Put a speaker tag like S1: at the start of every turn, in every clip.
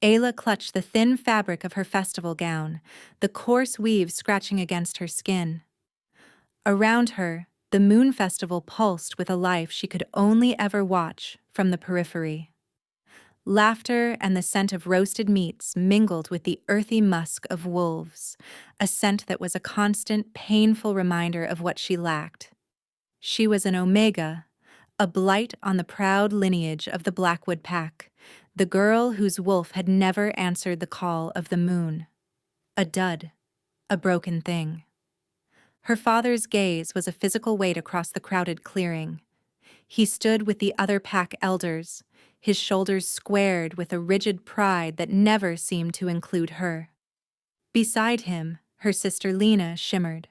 S1: Ayla clutched the thin fabric of her festival gown, the coarse weave scratching against her skin. Around her, the moon festival pulsed with a life she could only ever watch from the periphery. Laughter and the scent of roasted meats mingled with the earthy musk of wolves, a scent that was a constant, painful reminder of what she lacked. She was an omega, a blight on the proud lineage of the Blackwood pack, the girl whose wolf had never answered the call of the moon. A dud, a broken thing. Her father's gaze was a physical weight across the crowded clearing. He stood with the other pack elders, his shoulders squared with a rigid pride that never seemed to include her. Beside him, her sister Lena shimmered.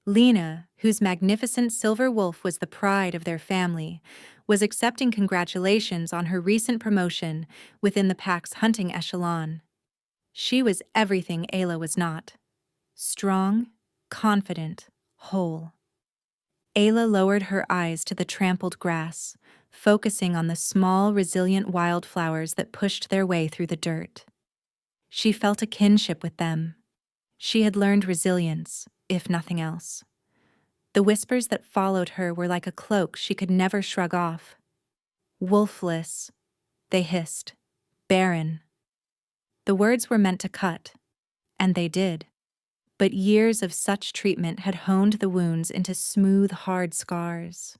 S1: Lena, whose magnificent silver wolf was the pride of their family, was accepting congratulations on her recent promotion within the pack's hunting echelon. She was everything Ayla was not. Strong, confident, whole. Ayla lowered her eyes to the trampled grass, focusing on the small, resilient wildflowers that pushed their way through the dirt. She felt a kinship with them. She had learned resilience, if nothing else. The whispers that followed her were like a cloak she could never shrug off. Wolfless, they hissed. Barren. The words were meant to cut, and they did. But years of such treatment had honed the wounds into smooth, hard scars.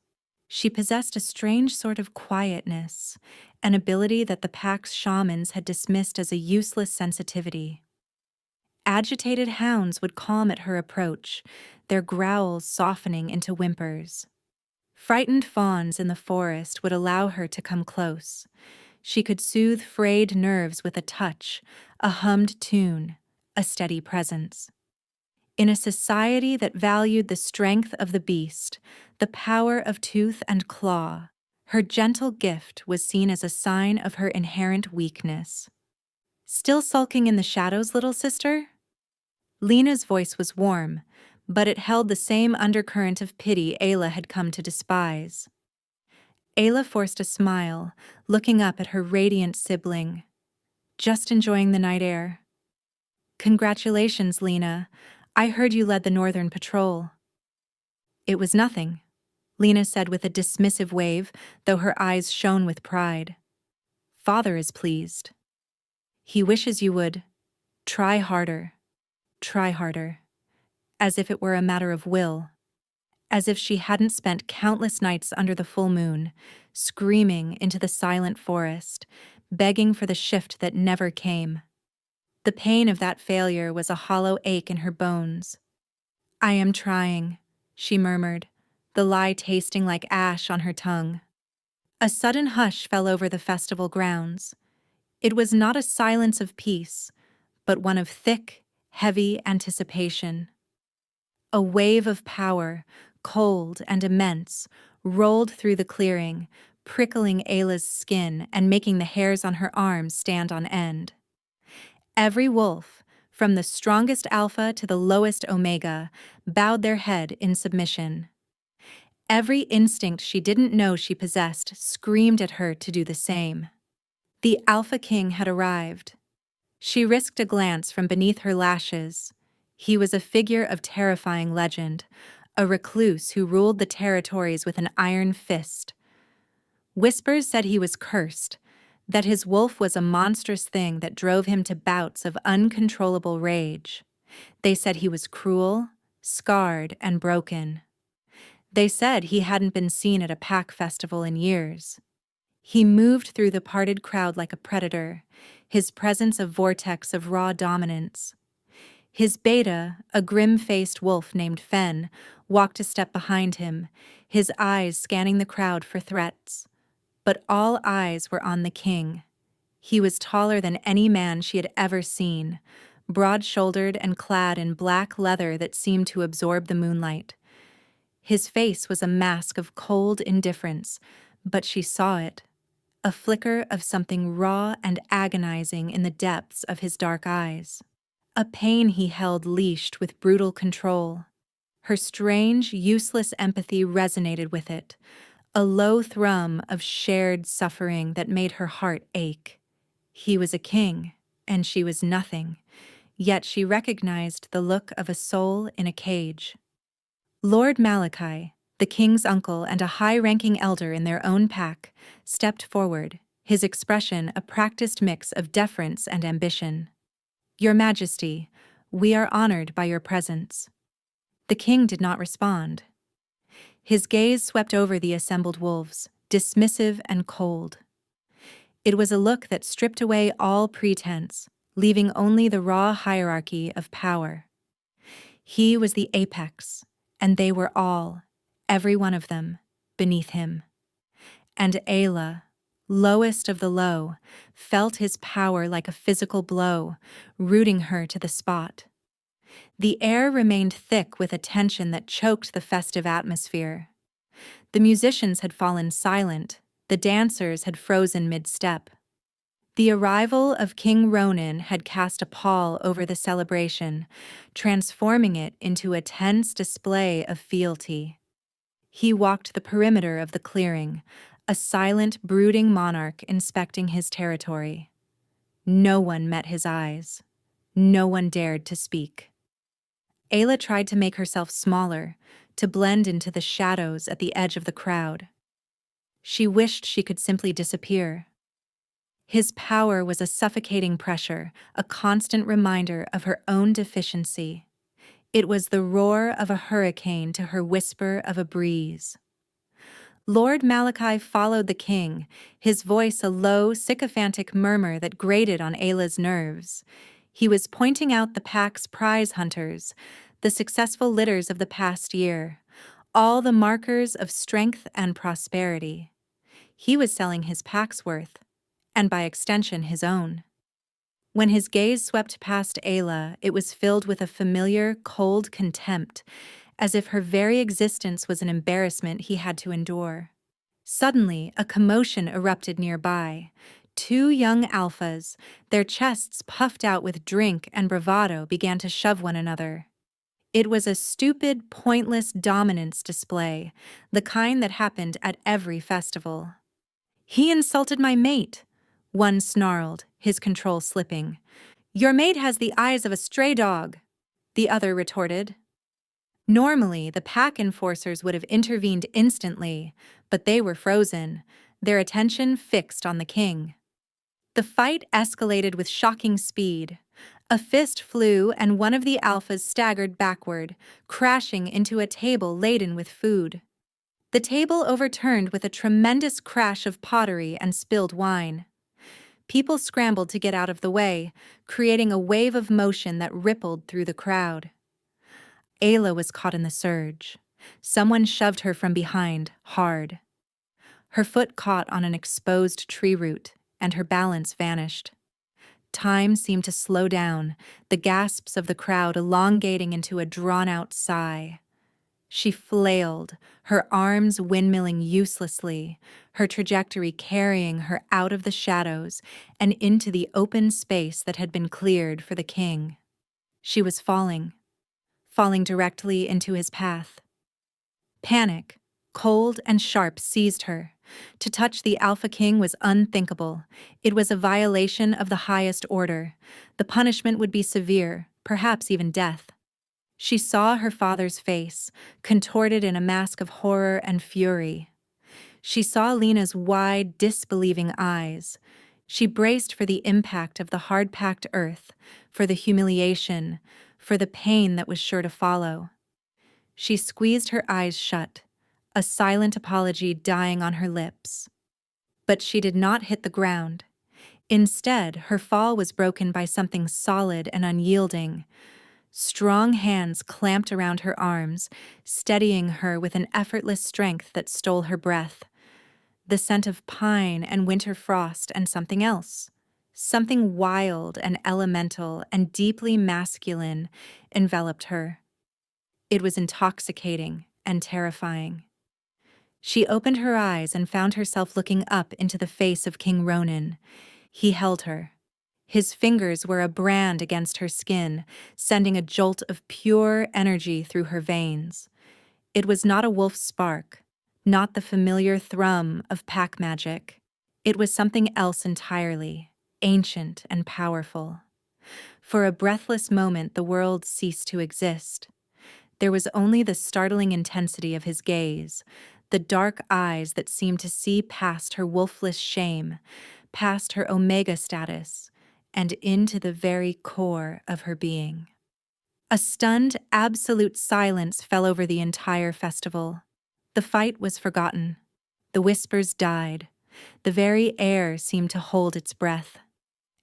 S1: She possessed a strange sort of quietness, an ability that the pack's shamans had dismissed as a useless sensitivity. Agitated hounds would calm at her approach, their growls softening into whimpers. Frightened fawns in the forest would allow her to come close. She could soothe frayed nerves with a touch, a hummed tune, a steady presence. In a society that valued the strength of the beast, the power of tooth and claw, her gentle gift was seen as a sign of her inherent weakness. "Still sulking in the shadows, little sister?" Lena's voice was warm, but it held the same undercurrent of pity Ayla had come to despise. Ayla forced a smile, looking up at her radiant sibling. "Just enjoying the night air." "Congratulations, Lena. I heard you led the Northern Patrol." "It was nothing," Lena said with a dismissive wave, though her eyes shone with pride. "Father is pleased. He wishes you would try harder, try harder," as if it were a matter of will, as if she hadn't spent countless nights under the full moon, screaming into the silent forest, begging for the shift that never came. The pain of that failure was a hollow ache in her bones. "I am trying," she murmured, the lie tasting like ash on her tongue. A sudden hush fell over the festival grounds. It was not a silence of peace, but one of thick, heavy anticipation. A wave of power, cold and immense, rolled through the clearing, prickling Ayla's skin and making the hairs on her arms stand on end. Every wolf, from the strongest alpha to the lowest omega, bowed their head in submission. Every instinct she didn't know she possessed screamed at her to do the same. The Alpha King had arrived. She risked a glance from beneath her lashes. He was a figure of terrifying legend, a recluse who ruled the territories with an iron fist. Whispers said he was cursed, that his wolf was a monstrous thing that drove him to bouts of uncontrollable rage. They said he was cruel, scarred, and broken. They said he hadn't been seen at a pack festival in years. He moved through the parted crowd like a predator, his presence a vortex of raw dominance. His beta, a grim-faced wolf named Fen, walked a step behind him, his eyes scanning the crowd for threats. But all eyes were on the king. He was taller than any man she had ever seen, broad-shouldered and clad in black leather that seemed to absorb the moonlight. His face was a mask of cold indifference, but she saw it, a flicker of something raw and agonizing in the depths of his dark eyes. A pain he held leashed with brutal control. Her strange, useless empathy resonated with it, a low thrum of shared suffering that made her heart ache. He was a king, and she was nothing, yet she recognized the look of a soul in a cage. Lord Malachi, the king's uncle and a high-ranking elder in their own pack, stepped forward, his expression a practiced mix of deference and ambition. "Your Majesty, we are honored by your presence." The king did not respond. His gaze swept over the assembled wolves, dismissive and cold. It was a look that stripped away all pretense, leaving only the raw hierarchy of power. He was the apex, and they were all, every one of them, beneath him. And Ayla, lowest of the low, felt his power like a physical blow, rooting her to the spot. The air remained thick with a tension that choked the festive atmosphere. The musicians had fallen silent, the dancers had frozen mid-step. The arrival of King Ronan had cast a pall over the celebration, transforming it into a tense display of fealty. He walked the perimeter of the clearing, a silent, brooding monarch inspecting his territory. No one met his eyes. No one dared to speak. Ayla tried to make herself smaller, to blend into the shadows at the edge of the crowd. She wished she could simply disappear. His power was a suffocating pressure, a constant reminder of her own deficiency. It was the roar of a hurricane to her whisper of a breeze. Lord Malachi followed the king, his voice a low, sycophantic murmur that grated on Ayla's nerves. He was pointing out the pack's prize hunters, the successful litters of the past year, all the markers of strength and prosperity. He was selling his pack's worth, and by extension his own. When his gaze swept past Ayla, it was filled with a familiar, cold contempt, as if her very existence was an embarrassment he had to endure. Suddenly, a commotion erupted nearby. Two young alphas, their chests puffed out with drink and bravado, began to shove one another. It was a stupid, pointless dominance display, the kind that happened at every festival. "He insulted my mate," one snarled, his control slipping. "Your mate has the eyes of a stray dog," the other retorted. Normally, the pack enforcers would have intervened instantly, but they were frozen, their attention fixed on the king. The fight escalated with shocking speed. A fist flew and one of the alphas staggered backward, crashing into a table laden with food. The table overturned with a tremendous crash of pottery and spilled wine. People scrambled to get out of the way, creating a wave of motion that rippled through the crowd. Ayla was caught in the surge. Someone shoved her from behind, hard. Her foot caught on an exposed tree root, and her balance vanished. Time seemed to slow down, the gasps of the crowd elongating into a drawn-out sigh. She flailed, her arms windmilling uselessly, her trajectory carrying her out of the shadows and into the open space that had been cleared for the king. She was falling directly into his path. Panic, cold and sharp, seized her. To touch the Alpha King was unthinkable. It was a violation of the highest order. The punishment would be severe, perhaps even death. She saw her father's face, contorted in a mask of horror and fury. She saw Lena's wide, disbelieving eyes. She braced for the impact of the hard-packed earth, for the humiliation, for the pain that was sure to follow. She squeezed her eyes shut, a silent apology dying on her lips. But she did not hit the ground. Instead, her fall was broken by something solid and unyielding. Strong hands clamped around her arms, steadying her with an effortless strength that stole her breath. The scent of pine and winter frost and something else, something wild and elemental and deeply masculine, enveloped her. It was intoxicating and terrifying. She opened her eyes and found herself looking up into the face of King Ronan. He held her. His fingers were a brand against her skin, sending a jolt of pure energy through her veins. It was not a wolf's spark, not the familiar thrum of pack magic. It was something else entirely, ancient and powerful. For a breathless moment, the world ceased to exist. There was only the startling intensity of his gaze, the dark eyes that seemed to see past her wolfless shame, past her omega status, and into the very core of her being. A stunned, absolute silence fell over the entire festival. The fight was forgotten. The whispers died. The very air seemed to hold its breath.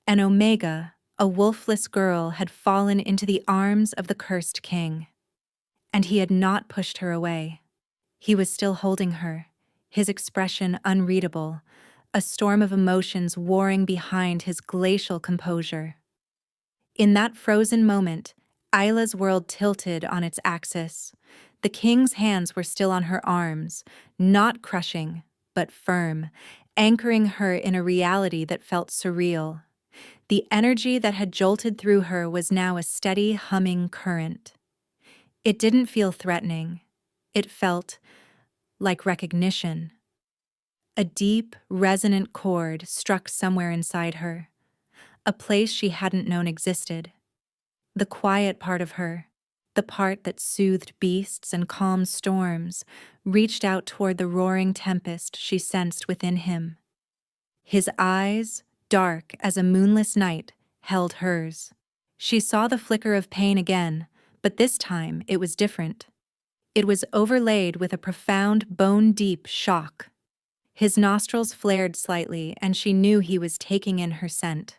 S1: And Omega, a wolfless girl, had fallen into the arms of the cursed king. And he had not pushed her away. He was still holding her, his expression unreadable, a storm of emotions warring behind his glacial composure. In that frozen moment, Isla's world tilted on its axis. The king's hands were still on her arms, not crushing, but firm, anchoring her in a reality that felt surreal. The energy that had jolted through her was now a steady, humming current. It didn't feel threatening. It felt like recognition. A deep, resonant chord struck somewhere inside her, a place she hadn't known existed. The quiet part of her, the part that soothed beasts and calmed storms, reached out toward the roaring tempest she sensed within him. His eyes, dark as a moonless night, held hers. She saw the flicker of pain again, but this time it was different. It was overlaid with a profound, bone-deep shock. His nostrils flared slightly, and she knew he was taking in her scent.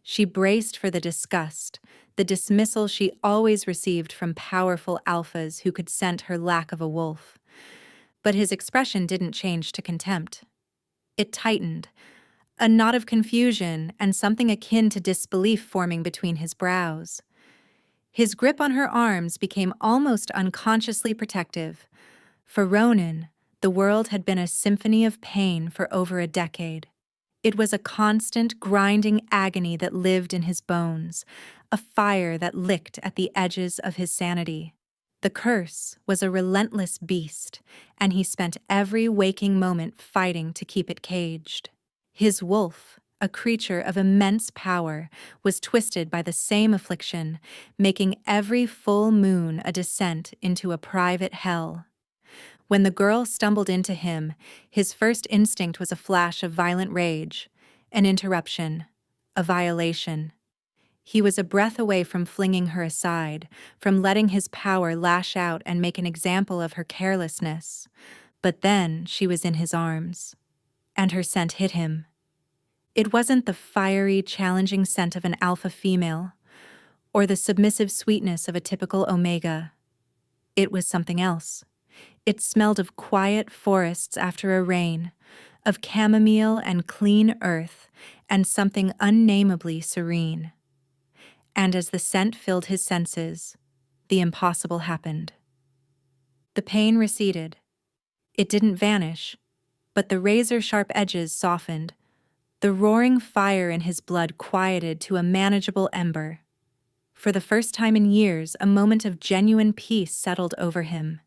S1: She braced for the disgust, the dismissal she always received from powerful alphas who could scent her lack of a wolf. But his expression didn't change to contempt. It tightened, a knot of confusion and something akin to disbelief forming between his brows. His grip on her arms became almost unconsciously protective. For Ronan, the world had been a symphony of pain for over a decade. It was a constant, grinding agony that lived in his bones, a fire that licked at the edges of his sanity. The curse was a relentless beast, and he spent every waking moment fighting to keep it caged. His wolf, a creature of immense power, was twisted by the same affliction, making every full moon a descent into a private hell. When the girl stumbled into him, his first instinct was a flash of violent rage, an interruption, a violation. He was a breath away from flinging her aside, from letting his power lash out and make an example of her carelessness. But then she was in his arms, and her scent hit him. It wasn't the fiery, challenging scent of an alpha female, or the submissive sweetness of a typical omega. It was something else. It smelled of quiet forests after a rain, of chamomile and clean earth, and something unnamably serene. And as the scent filled his senses, the impossible happened. The pain receded. It didn't vanish, but the razor-sharp edges softened. The roaring fire in his blood quieted to a manageable ember. For the first time in years, a moment of genuine peace settled over him.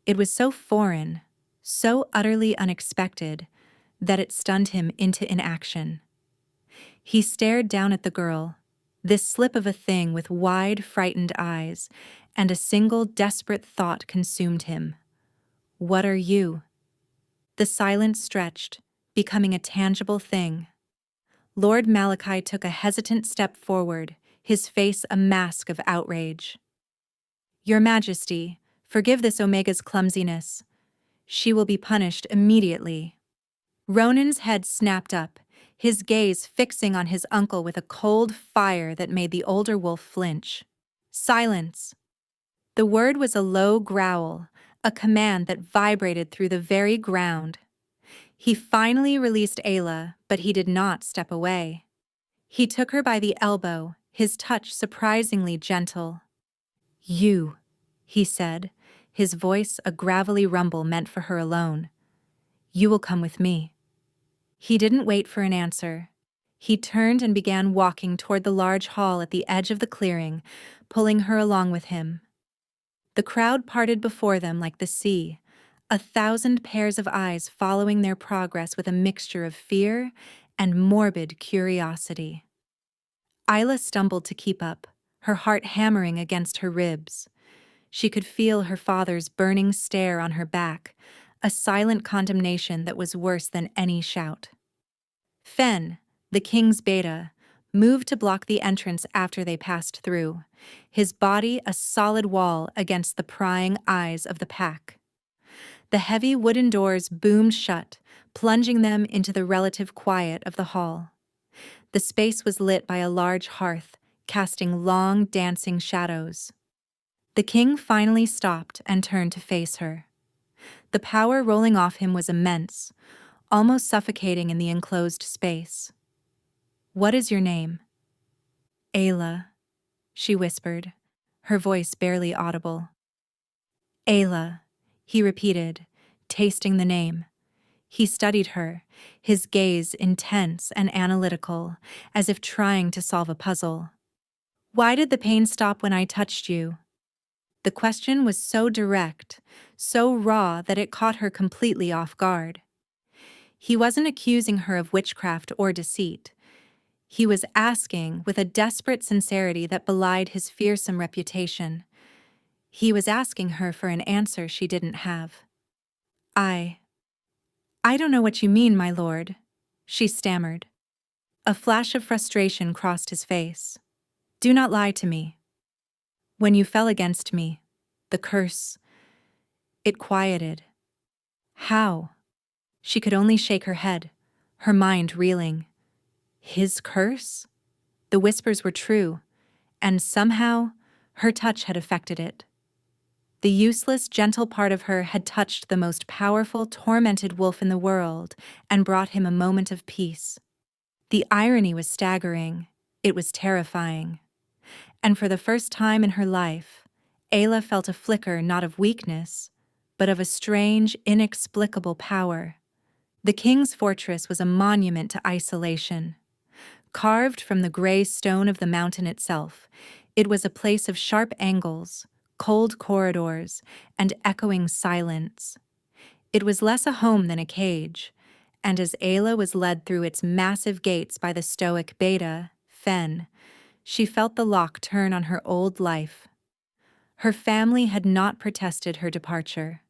S1: It was so foreign, so utterly unexpected, that it stunned him into inaction. He stared down at the girl, this slip of a thing with wide, frightened eyes, and a single desperate thought consumed him. What are you? The silence stretched, becoming a tangible thing. Lord Malachi took a hesitant step forward, his face a mask of outrage. Your Majesty, forgive this Omega's clumsiness. She will be punished immediately. Ronan's head snapped up, his gaze fixing on his uncle with a cold fire that made the older wolf flinch. Silence! The word was a low growl, a command that vibrated through the very ground. He finally released Ayla, but he did not step away. He took her by the elbow, his touch surprisingly gentle. You, he said, his voice a gravelly rumble meant for her alone. You will come with me. He didn't wait for an answer. He turned and began walking toward the large hall at the edge of the clearing, pulling her along with him. The crowd parted before them like the sea, 1,000 pairs of eyes following their progress with a mixture of fear and morbid curiosity. Isla stumbled to keep up, her heart hammering against her ribs. She could feel her father's burning stare on her back, a silent condemnation that was worse than any shout. Fen, the king's beta, moved to block the entrance after they passed through, his body a solid wall against the prying eyes of the pack. The heavy wooden doors boomed shut, plunging them into the relative quiet of the hall. The space was lit by a large hearth, casting long, dancing shadows. The king finally stopped and turned to face her. The power rolling off him was immense, almost suffocating in the enclosed space. "What is your name?" "Ayla," she whispered, her voice barely audible. "Ayla," he repeated, tasting the name. He studied her, his gaze intense and analytical, as if trying to solve a puzzle. "Why did the pain stop when I touched you?" The question was so direct, so raw that it caught her completely off guard. He wasn't accusing her of witchcraft or deceit. He was asking with a desperate sincerity that belied his fearsome reputation. He was asking her for an answer she didn't have. I don't know what you mean, my lord," she stammered. A flash of frustration crossed his face. "Do not lie to me. When you fell against me, the curse, it quieted." "How?" She could only shake her head, her mind reeling. His curse? The whispers were true, and somehow her touch had affected it. The useless, gentle part of her had touched the most powerful, tormented wolf in the world and brought him a moment of peace. The irony was staggering. It was terrifying. And for the first time in her life, Ayla felt a flicker not of weakness, but of a strange, inexplicable power. The king's fortress was a monument to isolation. Carved from the gray stone of the mountain itself, it was a place of sharp angles, cold corridors, and echoing silence. It was less a home than a cage, and as Ayla was led through its massive gates by the stoic beta, Fen, she felt the lock turn on her old life. Her family had not protested her departure.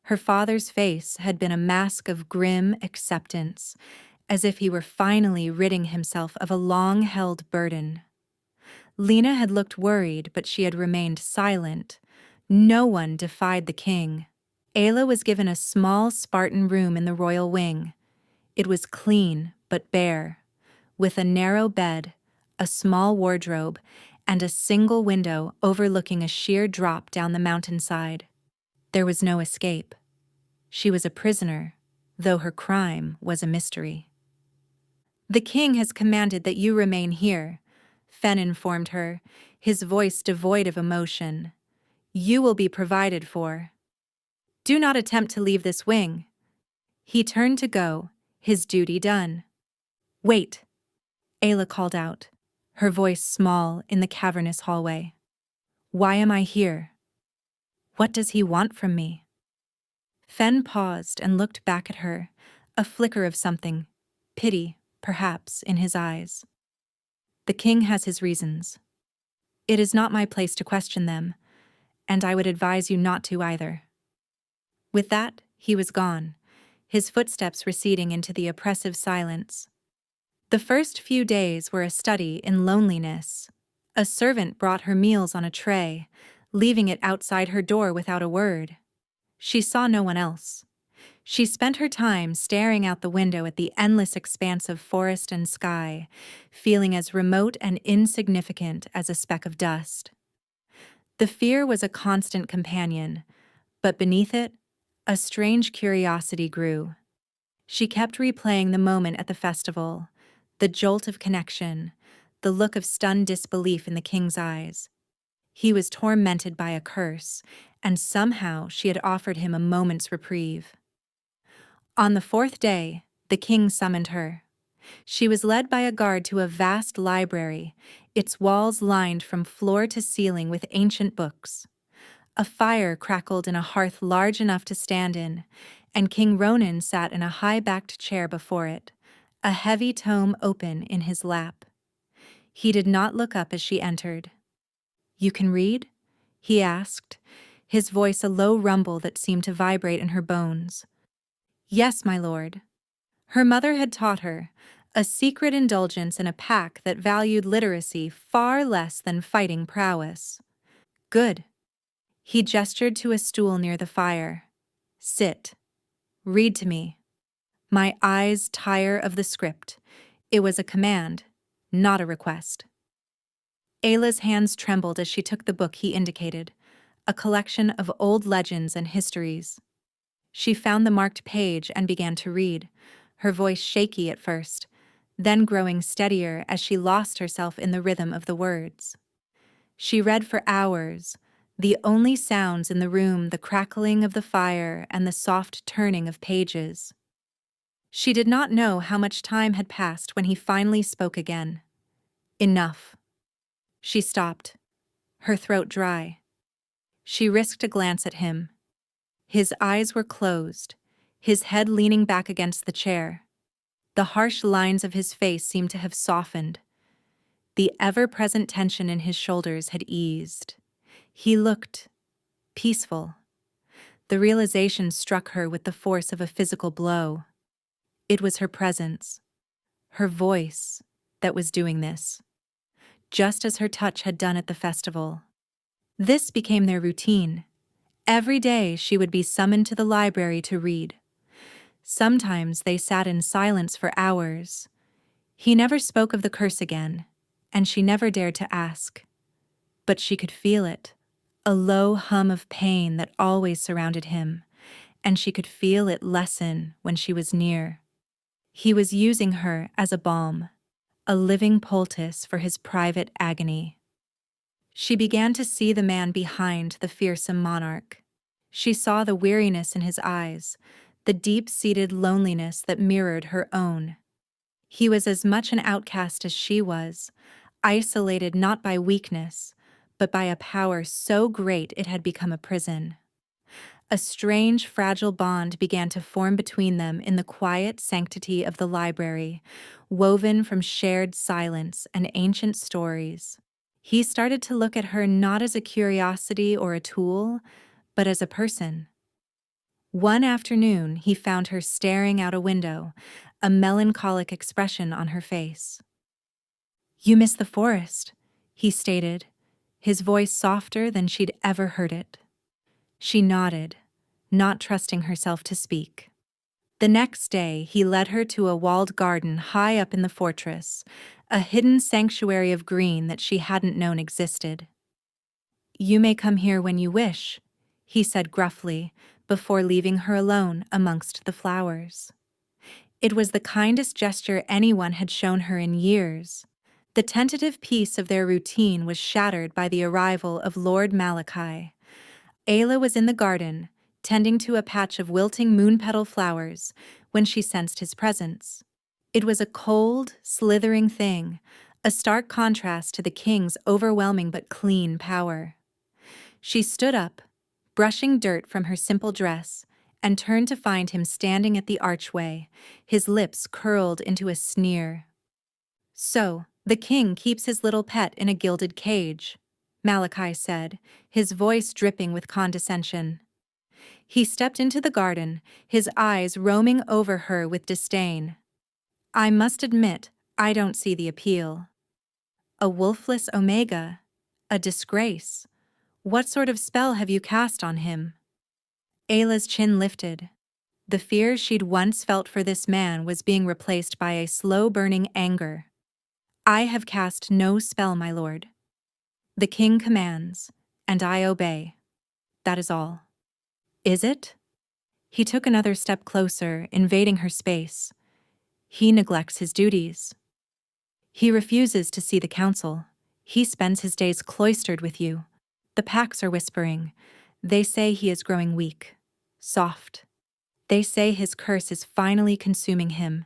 S1: Her father's face had been a mask of grim acceptance, as if he were finally ridding himself of a long-held burden. Lena had looked worried, but she had remained silent. No one defied the king. Ayla was given a small Spartan room in the royal wing. It was clean but bare, with a narrow bed, a small wardrobe, and a single window overlooking a sheer drop down the mountainside. There was no escape. She was a prisoner, though her crime was a mystery. "The king has commanded that you remain here," Fen informed her, his voice devoid of emotion. "You will be provided for. Do not attempt to leave this wing." He turned to go, his duty done. "Wait," Ayla called out, her voice small in the cavernous hallway. "Why am I here? What does he want from me?" Fen paused and looked back at her, a flicker of something, pity, perhaps, in his eyes. "The king has his reasons. It is not my place to question them, and I would advise you not to either." With that, he was gone, his footsteps receding into the oppressive silence. The first few days were a study in loneliness. A servant brought her meals on a tray, leaving it outside her door without a word. She saw no one else. She spent her time staring out the window at the endless expanse of forest and sky, feeling as remote and insignificant as a speck of dust. The fear was a constant companion, but beneath it, a strange curiosity grew. She kept replaying the moment at the festival, the jolt of connection, the look of stunned disbelief in the king's eyes. He was tormented by a curse, and somehow she had offered him a moment's reprieve. On the fourth day, the king summoned her. She was led by a guard to a vast library, its walls lined from floor to ceiling with ancient books. A fire crackled in a hearth large enough to stand in, and King Ronan sat in a high-backed chair before it, a heavy tome open in his lap. He did not look up as she entered. "You can read?" he asked, his voice a low rumble that seemed to vibrate in her bones. "Yes, my lord." Her mother had taught her, a secret indulgence in a pack that valued literacy far less than fighting prowess. "Good." He gestured to a stool near the fire. "Sit. Read to me." My eyes tire of the script. It was a command, not a request. Ayla's hands trembled as she took the book he indicated, a collection of old legends and histories. She found the marked page and began to read, her voice shaky at first, then growing steadier as she lost herself in the rhythm of the words. She read for hours, the only sounds in the room the crackling of the fire and the soft turning of pages. She did not know how much time had passed when he finally spoke again. "Enough." She stopped, her throat dry. She risked a glance at him. His eyes were closed, his head leaning back against the chair. The harsh lines of his face seemed to have softened. The ever-present tension in his shoulders had eased. He looked peaceful. The realization struck her with the force of a physical blow. It was her presence, her voice, that was doing this, just as her touch had done at the festival. This became their routine. Every day she would be summoned to the library to read. Sometimes they sat in silence for hours. He never spoke of the curse again, and she never dared to ask. But she could feel it, a low hum of pain that always surrounded him, and she could feel it lessen when she was near. He was using her as a balm, a living poultice for his private agony. She began to see the man behind the fearsome monarch. She saw the weariness in his eyes, the deep-seated loneliness that mirrored her own. He was as much an outcast as she was, isolated not by weakness, but by a power so great it had become a prison. A strange, fragile bond began to form between them in the quiet sanctity of the library, woven from shared silence and ancient stories. He started to look at her not as a curiosity or a tool, but as a person. One afternoon, he found her staring out a window, a melancholic expression on her face. "You miss the forest," he stated, his voice softer than she'd ever heard it. She nodded, not trusting herself to speak. The next day, he led her to a walled garden high up in the fortress, a hidden sanctuary of green that she hadn't known existed. "You may come here when you wish," he said gruffly, before leaving her alone amongst the flowers. It was the kindest gesture anyone had shown her in years. The tentative peace of their routine was shattered by the arrival of Lord Malachi. Ayla was in the garden, tending to a patch of wilting moon-petal flowers, when she sensed his presence. It was a cold, slithering thing, a stark contrast to the king's overwhelming but clean power. She stood up, brushing dirt from her simple dress, and turned to find him standing at the archway, his lips curled into a sneer. "So, the king keeps his little pet in a gilded cage," Malachi said, his voice dripping with condescension. He stepped into the garden, his eyes roaming over her with disdain. "I must admit, I don't see the appeal. A wolfless omega? A disgrace? What sort of spell have you cast on him?" Ayla's chin lifted. The fear she'd once felt for this man was being replaced by a slow-burning anger. "I have cast no spell, my lord. The king commands, and I obey. That is all." "Is it?" He took another step closer, invading her space. "He neglects his duties. He refuses to see the council. He spends his days cloistered with you. The packs are whispering. They say he is growing weak, soft. They say his curse is finally consuming him,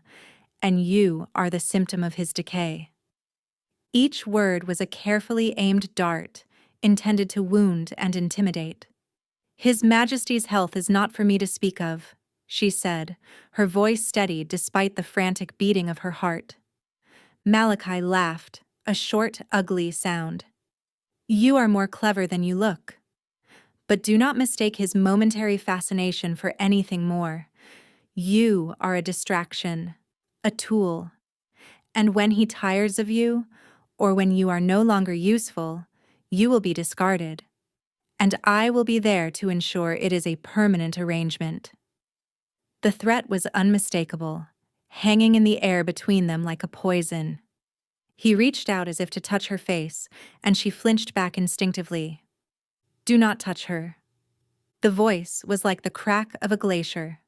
S1: and you are the symptom of his decay." Each word was a carefully aimed dart, intended to wound and intimidate. "His Majesty's health is not for me to speak of," she said, her voice steady despite the frantic beating of her heart. Malachi laughed, a short, ugly sound. You are more clever than you look. But do not mistake his momentary fascination for anything more. You are a distraction, a tool. And when he tires of you, or when you are no longer useful, you will be discarded. And I will be there to ensure it is a permanent arrangement. The threat was unmistakable, hanging in the air between them like a poison. He reached out as if to touch her face, and she flinched back instinctively. Do not touch her. The voice was like the crack of a glacier.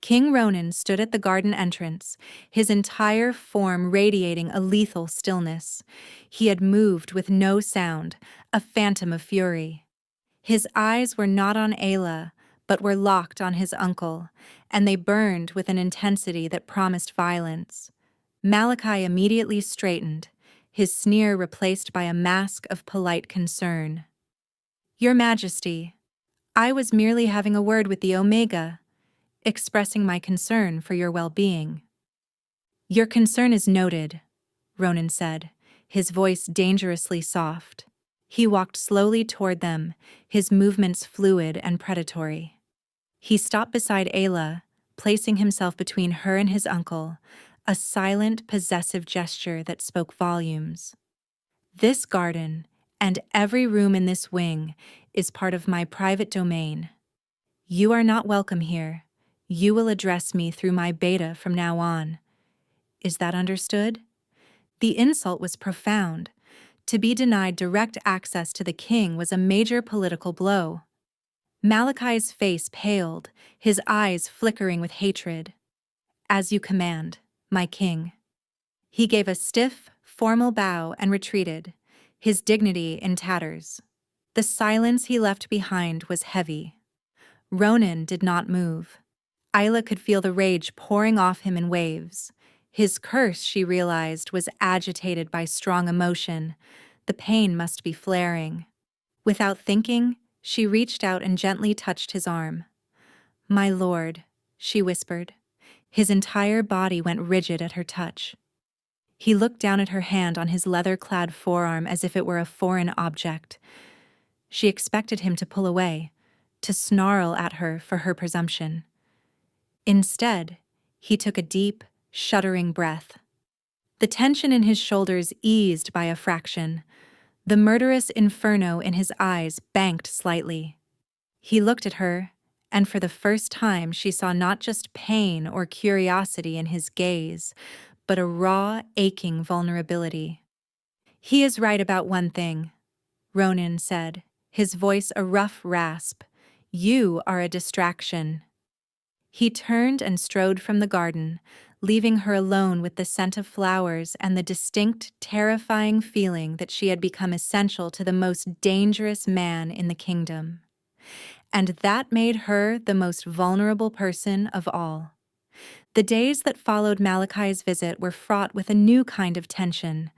S1: King Ronan stood at the garden entrance, his entire form radiating a lethal stillness. He had moved with no sound, a phantom of fury. His eyes were not on Ayla, but were locked on his uncle, and they burned with an intensity that promised violence. Malachi immediately straightened, his sneer replaced by a mask of polite concern. Your Majesty, I was merely having a word with the Omega, expressing my concern for your well-being. Your concern is noted, Ronan said, his voice dangerously soft. He walked slowly toward them, his movements fluid and predatory. He stopped beside Ayla, placing himself between her and his uncle, a silent, possessive gesture that spoke volumes. This garden, and every room in this wing, is part of my private domain. You are not welcome here. You will address me through my beta from now on. Is that understood? The insult was profound. To be denied direct access to the king was a major political blow. Malachi's face paled, his eyes flickering with hatred. As you command, my king. He gave a stiff, formal bow and retreated, his dignity in tatters. The silence he left behind was heavy. Ronan did not move. Ayla could feel the rage pouring off him in waves. His curse, she realized, was agitated by strong emotion. The pain must be flaring. Without thinking, she reached out and gently touched his arm. My lord, she whispered. His entire body went rigid at her touch. He looked down at her hand on his leather-clad forearm as if it were a foreign object. She expected him to pull away, to snarl at her for her presumption. Instead, he took a deep, shuddering breath. The tension in his shoulders eased by a fraction. The murderous inferno in his eyes banked slightly. He looked at her, and for the first time she saw not just pain or curiosity in his gaze, but a raw, aching vulnerability. He is right about one thing, Ronan said, his voice a rough rasp. You are a distraction. He turned and strode from the garden, leaving her alone with the scent of flowers and the distinct, terrifying feeling that she had become essential to the most dangerous man in the kingdom. And that made her the most vulnerable person of all. The days that followed Malachi's visit were fraught with a new kind of tension.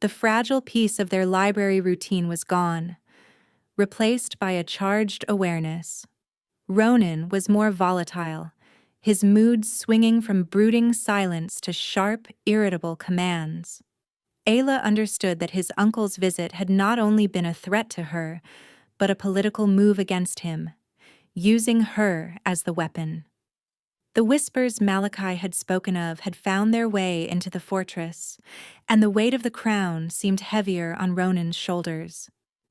S1: The fragile peace of their library routine was gone, replaced by a charged awareness. Ronan was more volatile, his moods swinging from brooding silence to sharp, irritable commands. Ayla understood that his uncle's visit had not only been a threat to her, but a political move against him, using her as the weapon. The whispers Malachi had spoken of had found their way into the fortress, and the weight of the crown seemed heavier on Ronan's shoulders.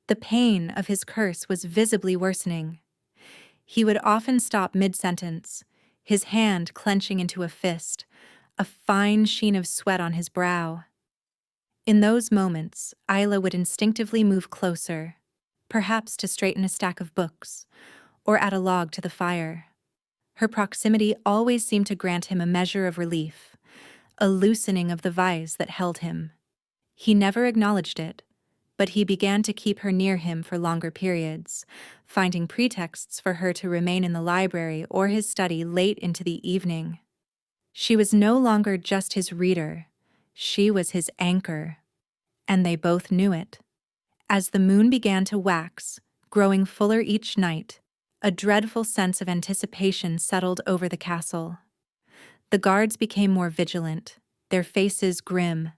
S1: The pain of his curse was visibly worsening. He would often stop mid-sentence, his hand clenching into a fist, a fine sheen of sweat on his brow. In those moments, Ayla would instinctively move closer, perhaps to straighten a stack of books, or add a log to the fire. Her proximity always seemed to grant him a measure of relief, a loosening of the vise that held him. He never acknowledged it, but he began to keep her near him for longer periods, finding pretexts for her to remain in the library or his study late into the evening. She was no longer just his reader, she was his anchor, and they both knew it. As the moon began to wax, growing fuller each night, A dreadful sense of anticipation settled over the castle. The guards became more vigilant, their faces grim.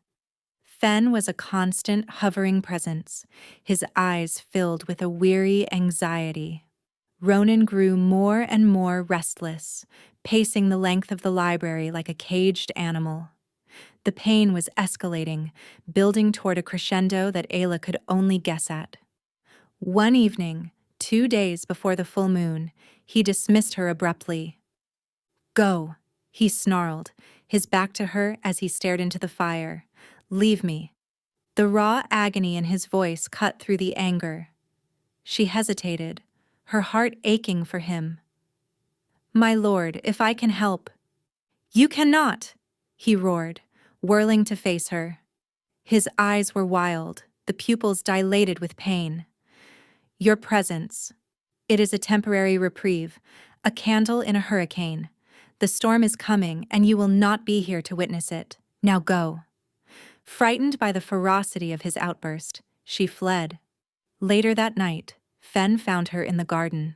S1: Fen was a constant, hovering presence, his eyes filled with a weary anxiety. Ronan grew more and more restless, pacing the length of the library like a caged animal. The pain was escalating, building toward a crescendo that Ayla could only guess at. One evening, 2 days before the full moon, he dismissed her abruptly. "Go," he snarled, his back to her as he stared into the fire. "Leave me." The raw agony in his voice cut through the anger. She hesitated, her heart aching for him. "My lord, if I can help." "You cannot!" he roared, whirling to face her. His eyes were wild, the pupils dilated with pain. "Your presence. It is a temporary reprieve, a candle in a hurricane. The storm is coming, and you will not be here to witness it. Now go." Frightened by the ferocity of his outburst, she fled. Later that night, Fen found her in the garden.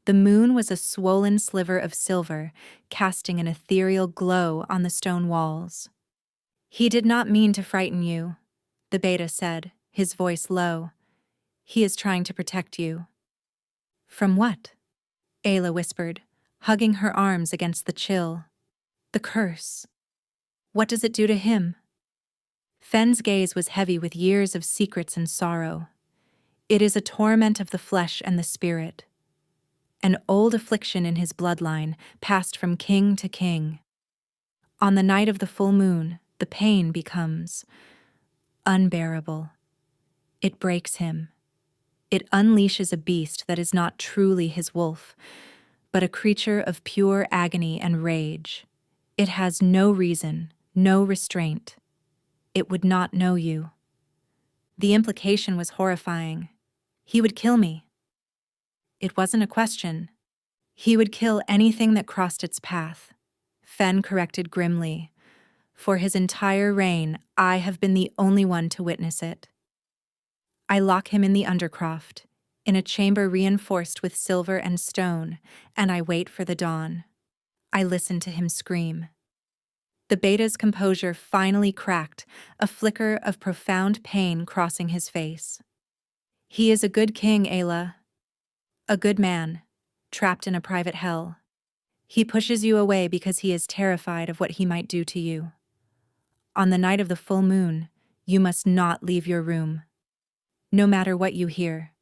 S1: The moon was a swollen sliver of silver, casting an ethereal glow on the stone walls. "He did not mean to frighten you," the beta said, his voice low. "He is trying to protect you." "From what?" Ayla whispered, hugging her arms against the chill. "The curse. What does it do to him?" Fen's gaze was heavy with years of secrets and sorrow. "It is a torment of the flesh and the spirit. An old affliction in his bloodline, passed from king to king. On the night of the full moon, the pain becomes unbearable. It breaks him. It unleashes a beast that is not truly his wolf, but a creature of pure agony and rage. It has no reason, no restraint. It would not know you." The implication was horrifying. "He would kill me." "It wasn't a question." "He would kill anything that crossed its path," Fen corrected grimly. "For his entire reign, I have been the only one to witness it. I lock him in the undercroft, in a chamber reinforced with silver and stone, and I wait for the dawn. I listen to him scream." The beta's composure finally cracked, a flicker of profound pain crossing his face. "He is a good king, Ayla. A good man, trapped in a private hell. He pushes you away because he is terrified of what he might do to you. On the night of the full moon, you must not leave your room, no matter what you hear.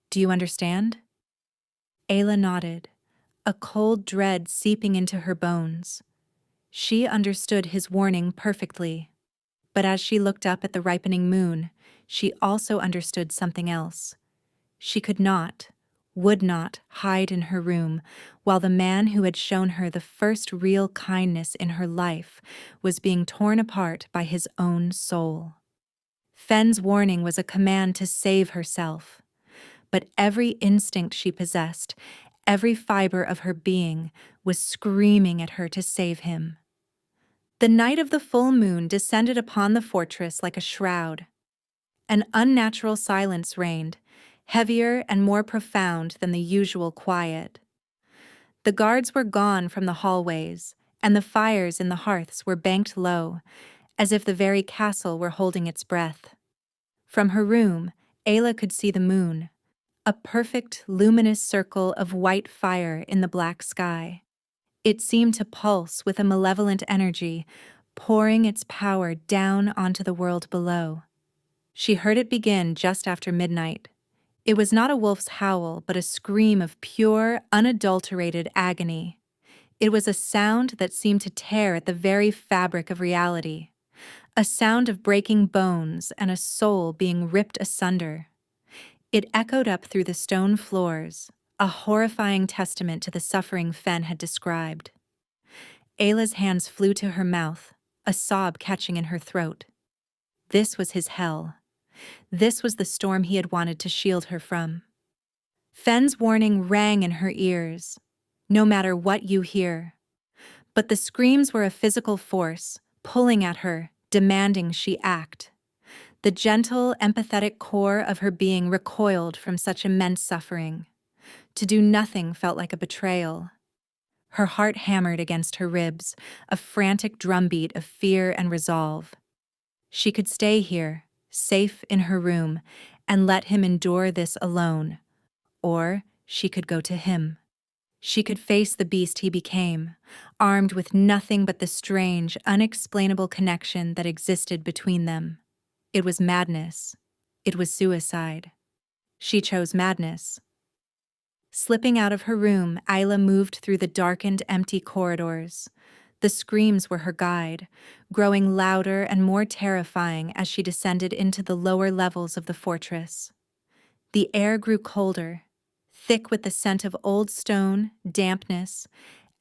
S1: Do you understand?" Ayla nodded, a cold dread seeping into her bones. She understood his warning perfectly. But as she looked up at the ripening moon, she also understood something else. She could not, would not hide in her room while the man who had shown her the first real kindness in her life was being torn apart by his own soul. Fen's warning was a command to save herself, but every instinct she possessed, every fiber of her being, was screaming at her to save him. The night of the full moon descended upon the fortress like a shroud. An unnatural silence reigned, heavier and more profound than the usual quiet. The guards were gone from the hallways, and the fires in the hearths were banked low, as if the very castle were holding its breath. From her room, Ayla could see the moon, a perfect, luminous circle of white fire in the black sky. It seemed to pulse with a malevolent energy, pouring its power down onto the world below. She heard it begin just after midnight. It was not a wolf's howl, but a scream of pure, unadulterated agony. It was a sound that seemed to tear at the very fabric of reality, a sound of breaking bones and a soul being ripped asunder. It echoed up through the stone floors, a horrifying testament to the suffering Fen had described. Ayla's hands flew to her mouth, a sob catching in her throat. This was his hell. This was the storm he had wanted to shield her from. Fen's warning rang in her ears. No matter what you hear. But the screams were a physical force, pulling at her, demanding she act. The gentle, empathetic core of her being recoiled from such immense suffering. To do nothing felt like a betrayal. Her heart hammered against her ribs, a frantic drumbeat of fear and resolve. She could stay here, safe in her room, and let him endure this alone. Or she could go to him. She could face the beast he became, armed with nothing but the strange, unexplainable connection that existed between them. It was madness. It was suicide. She chose madness. Slipping out of her room, Isla moved through the darkened, empty corridors. The screams were her guide, growing louder and more terrifying as she descended into the lower levels of the fortress. The air grew colder, thick with the scent of old stone, dampness,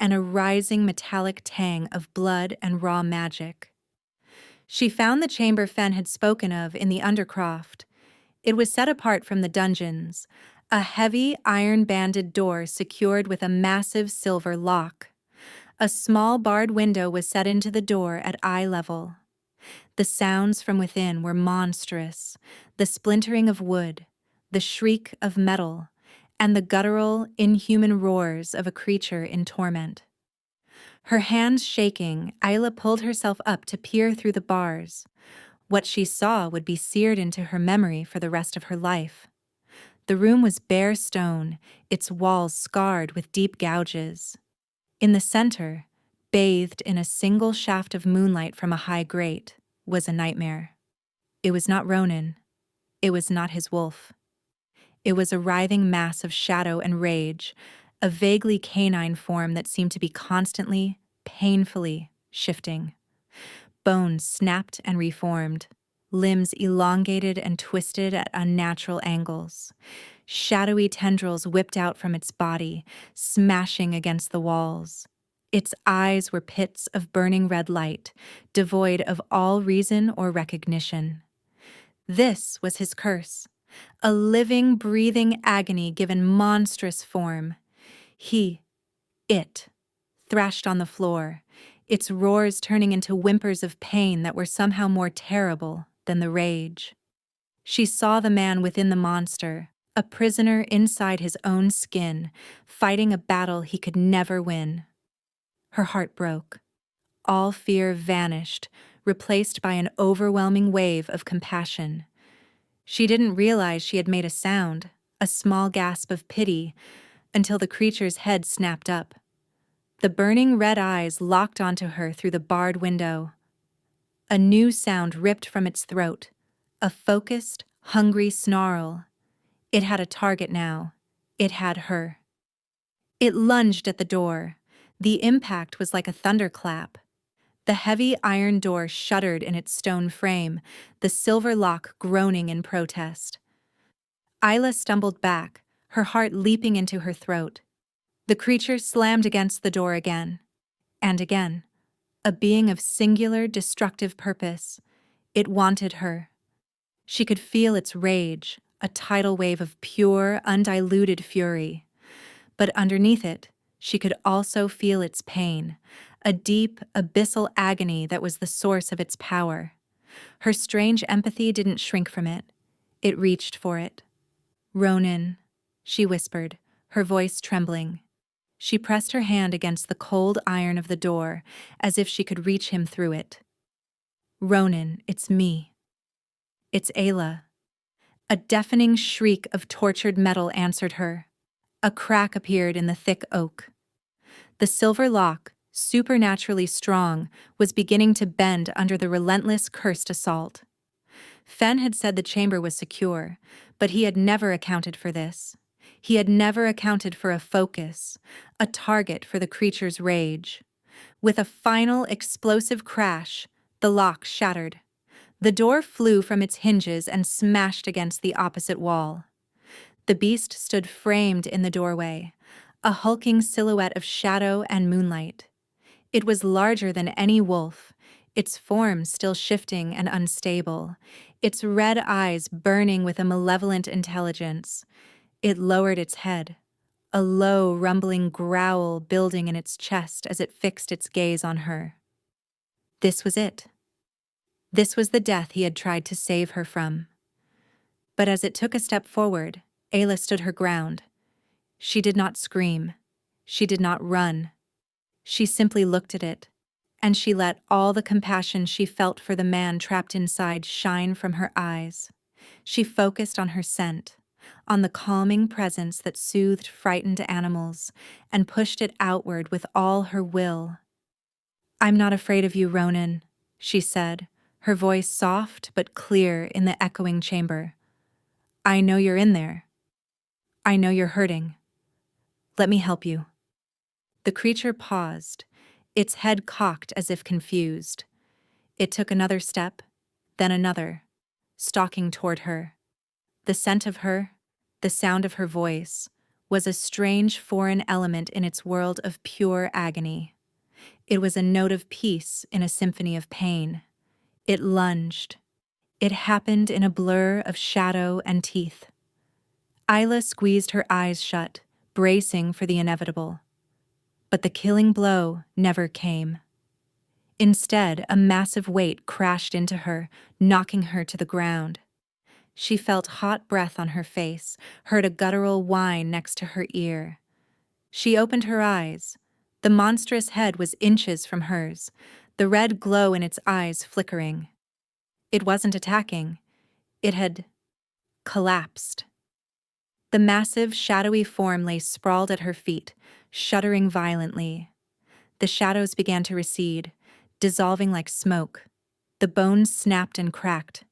S1: and a rising metallic tang of blood and raw magic. She found the chamber Fen had spoken of in the Undercroft. It was set apart from the dungeons, a heavy iron-banded door secured with a massive silver lock. A small barred window was set into the door at eye level. The sounds from within were monstrous, the splintering of wood, the shriek of metal, and the guttural, inhuman roars of a creature in torment. Her hands shaking, Isla pulled herself up to peer through the bars. What she saw would be seared into her memory for the rest of her life. The room was bare stone, its walls scarred with deep gouges. In the center, bathed in a single shaft of moonlight from a high grate, was a nightmare. It was not Ronan. It was not his wolf. It was a writhing mass of shadow and rage, a vaguely canine form that seemed to be constantly, painfully shifting. Bones snapped and reformed, limbs elongated and twisted at unnatural angles. Shadowy tendrils whipped out from its body, smashing against the walls. Its eyes were pits of burning red light, devoid of all reason or recognition. This was his curse, a living, breathing agony given monstrous form. It, thrashed on the floor, its roars turning into whimpers of pain that were somehow more terrible than the rage. She saw the man within the monster, a prisoner inside his own skin, fighting a battle he could never win. Her heart broke. All fear vanished, replaced by an overwhelming wave of compassion. She didn't realize she had made a sound, a small gasp of pity, until the creature's head snapped up. The burning red eyes locked onto her through the barred window. A new sound ripped from its throat, a focused, hungry snarl. It had a target now. It had her. It lunged at the door. The impact was like a thunderclap. The heavy iron door shuddered in its stone frame, the silver lock groaning in protest. Isla stumbled back, her heart leaping into her throat. The creature slammed against the door again. And again. A being of singular, destructive purpose. It wanted her. She could feel its rage, a tidal wave of pure, undiluted fury. But underneath it, she could also feel its pain, a deep, abyssal agony that was the source of its power. Her strange empathy didn't shrink from it. It reached for it. "Ronan," she whispered, her voice trembling. She pressed her hand against the cold iron of the door, as if she could reach him through it. "Ronan, it's me." "It's Ayla." A deafening shriek of tortured metal answered her. A crack appeared in the thick oak. The silver lock, supernaturally strong, was beginning to bend under the relentless, cursed assault. Fen had said the chamber was secure, but he had never accounted for this. He had never accounted for a focus, a target for the creature's rage. With a final, explosive crash, the lock shattered. The door flew from its hinges and smashed against the opposite wall. The beast stood framed in the doorway, a hulking silhouette of shadow and moonlight. It was larger than any wolf, its form still shifting and unstable, its red eyes burning with a malevolent intelligence. It lowered its head, a low, rumbling growl building in its chest as it fixed its gaze on her. This was it. This was the death he had tried to save her from. But as it took a step forward, Ayla stood her ground. She did not scream. She did not run. She simply looked at it, and she let all the compassion she felt for the man trapped inside shine from her eyes. She focused on her scent, on the calming presence that soothed frightened animals, and pushed it outward with all her will. "I'm not afraid of you, Ronan," she said, her voice soft but clear in the echoing chamber. "I know you're in there. I know you're hurting. Let me help you." The creature paused, its head cocked as if confused. It took another step, then another, stalking toward her. The scent of her, the sound of her voice, was a strange foreign element in its world of pure agony. It was a note of peace in a symphony of pain. It lunged. It happened in a blur of shadow and teeth. Isla squeezed her eyes shut, bracing for the inevitable. But the killing blow never came. Instead, a massive weight crashed into her, knocking her to the ground. She felt hot breath on her face, heard a guttural whine next to her ear. She opened her eyes. The monstrous head was inches from hers, the red glow in its eyes flickering. It wasn't attacking. It had collapsed. The massive, shadowy form lay sprawled at her feet, shuddering violently. The shadows began to recede, dissolving like smoke. The bones snapped and cracked,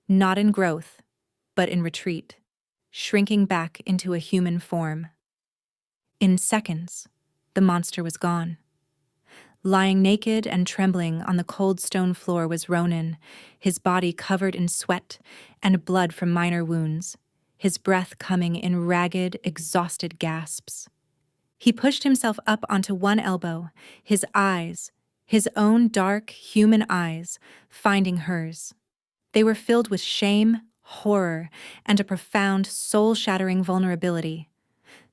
S1: not in growth, but in retreat, shrinking back into a human form. In seconds, the monster was gone. Lying naked and trembling on the cold stone floor was Ronan, his body covered in sweat and blood from minor wounds, his breath coming in ragged, exhausted gasps. He pushed himself up onto one elbow, his eyes, his own dark, human eyes, finding hers. They were filled with shame, horror, and a profound, soul-shattering vulnerability.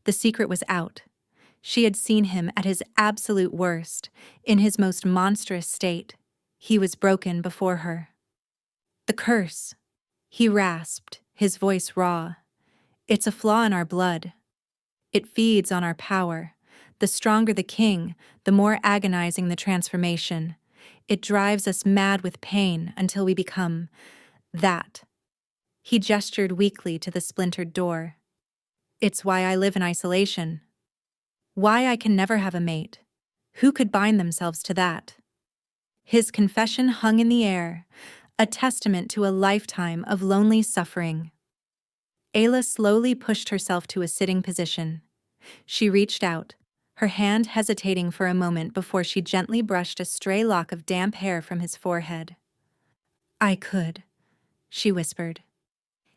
S1: The secret was out. She had seen him at his absolute worst, in his most monstrous state. He was broken before her. "The curse," he rasped, his voice raw. "It's a flaw in our blood. It feeds on our power. The stronger the king, the more agonizing the transformation. It drives us mad with pain until we become that." He gestured weakly to the splintered door. "It's why I live in isolation. Why I can never have a mate. Who could bind themselves to that?" His confession hung in the air, a testament to a lifetime of lonely suffering. Ayla slowly pushed herself to a sitting position. She reached out, her hand hesitating for a moment before she gently brushed a stray lock of damp hair from his forehead. "I could," she whispered.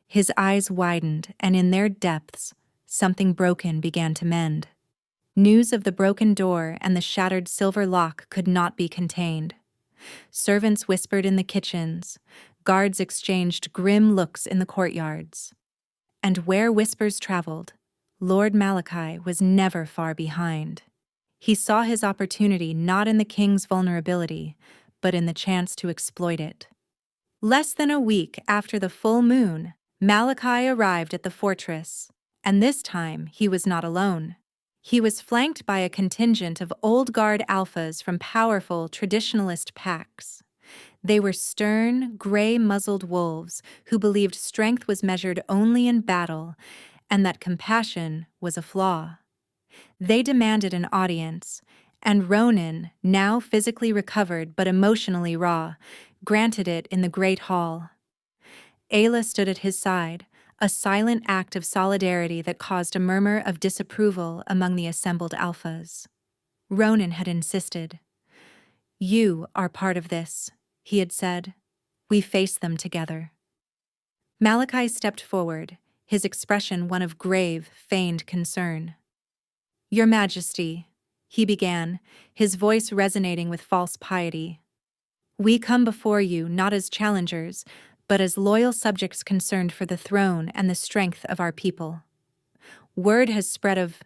S1: His eyes widened, and in their depths, something broken began to mend. News of the broken door and the shattered silver lock could not be contained. Servants whispered in the kitchens, guards exchanged grim looks in the courtyards. And where whispers traveled, Lord Malachi was never far behind. He saw his opportunity not in the king's vulnerability, but in the chance to exploit it. Less than a week after the full moon, Malachi arrived at the fortress, and this time he was not alone. He was flanked by a contingent of old guard alphas from powerful traditionalist packs. They were stern, gray-muzzled wolves who believed strength was measured only in battle and that compassion was a flaw. They demanded an audience, and Ronan, now physically recovered but emotionally raw, granted it in the Great Hall. Ayla stood at his side, a silent act of solidarity that caused a murmur of disapproval among the assembled alphas. Ronan had insisted. "You are part of this," he had said. "We face them together." Malachi stepped forward, his expression one of grave, feigned concern. "Your Majesty," he began, his voice resonating with false piety. "We come before you not as challengers, but as loyal subjects concerned for the throne and the strength of our people. Word has spread of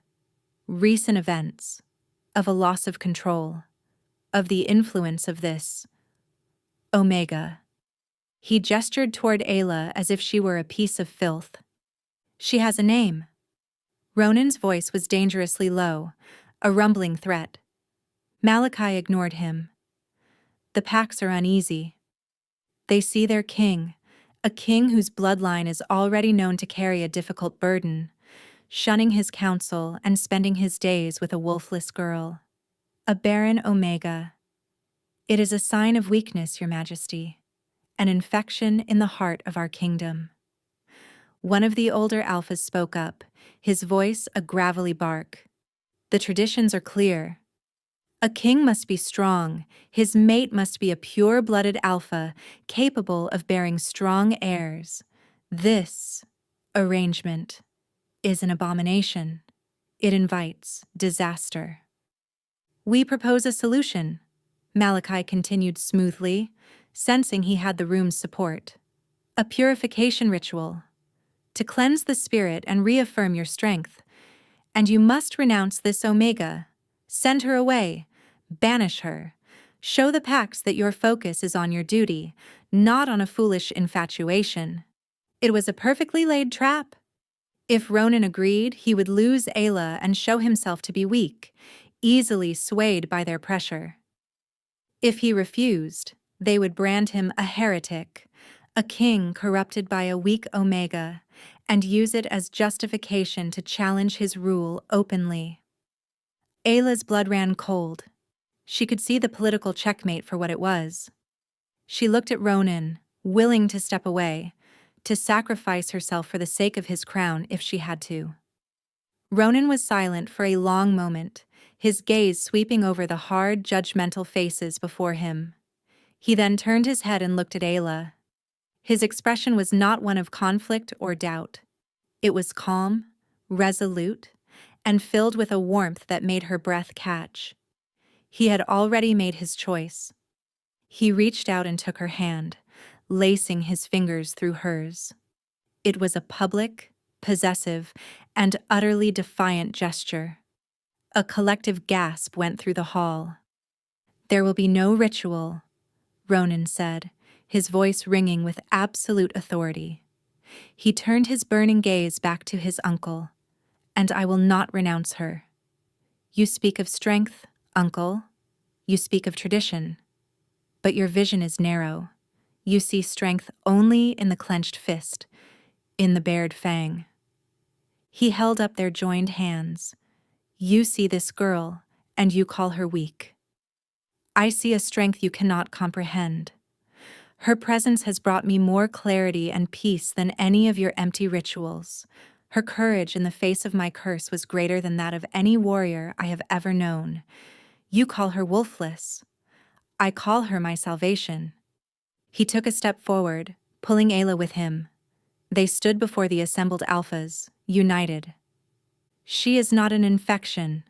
S1: recent events, of a loss of control, of the influence of this Omega." He gestured toward Ayla as if she were a piece of filth. "She has a name. Ronan's voice was dangerously low, a rumbling threat. Malachi ignored him. The Packs are uneasy. They see their king, a king whose bloodline is already known to carry a difficult burden, shunning his counsel and spending his days with a wolfless girl. A barren Omega. It is a sign of weakness, Your Majesty, an infection in the heart of our kingdom. One of the older alphas spoke up, his voice a gravelly bark. The traditions are clear. A king must be strong, his mate must be a pure-blooded alpha, capable of bearing strong heirs. This arrangement is an abomination. It invites disaster. We propose a solution, Malachi continued smoothly, sensing he had the room's support. A purification ritual, to cleanse the spirit and reaffirm your strength. And you must renounce this Omega. Send her away. Banish her. Show the Packs that your focus is on your duty, not on a foolish infatuation. It was a perfectly laid trap. If Ronan agreed, he would lose Ayla and show himself to be weak, easily swayed by their pressure. If he refused, they would brand him a heretic, a king corrupted by a weak Omega, and use it as justification to challenge his rule openly. Ayla's blood ran cold. She could see the political checkmate for what it was. She looked at Ronan, willing to step away, to sacrifice herself for the sake of his crown if she had to. Ronan was silent for a long moment, his gaze sweeping over the hard, judgmental faces before him. He then turned his head and looked at Ayla. His expression was not one of conflict or doubt. It was calm, resolute, and filled with a warmth that made her breath catch. He had already made his choice. He reached out and took her hand, lacing his fingers through hers. It was a public, possessive, and utterly defiant gesture. A collective gasp went through the hall. "There will be no ritual," Ronan said, his voice ringing with absolute authority. He turned his burning gaze back to his uncle. "And I will not renounce her. You speak of strength, uncle. You speak of tradition. But your vision is narrow. You see strength only in the clenched fist, in the bared fang." He held up their joined hands. "You see this girl, and you call her weak. I see a strength you cannot comprehend. Her presence has brought me more clarity and peace than any of your empty rituals. Her courage in the face of my curse was greater than that of any warrior I have ever known. You call her wolfless. I call her my salvation." He took a step forward, pulling Ayla with him. They stood before the assembled alphas, united. "She is not an infection.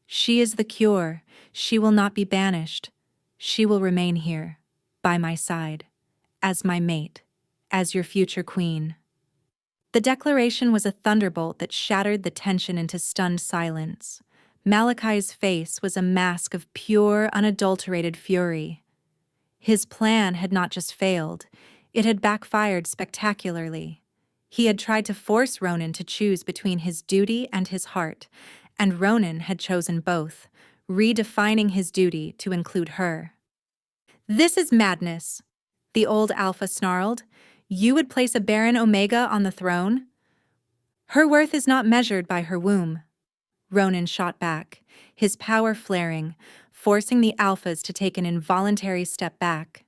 S1: She is the cure. She will not be banished. She will remain here, by my side, as my mate, as your future queen." The declaration was a thunderbolt that shattered the tension into stunned silence. Malachi's face was a mask of pure, unadulterated fury. His plan had not just failed, it had backfired spectacularly. He had tried to force Ronan to choose between his duty and his heart, and Ronan had chosen both, redefining his duty to include her. "This is madness," the old alpha snarled. "You would place a barren Omega on the throne? Her worth is not measured by her womb." Ronan shot back, his power flaring, forcing the alphas to take an involuntary step back.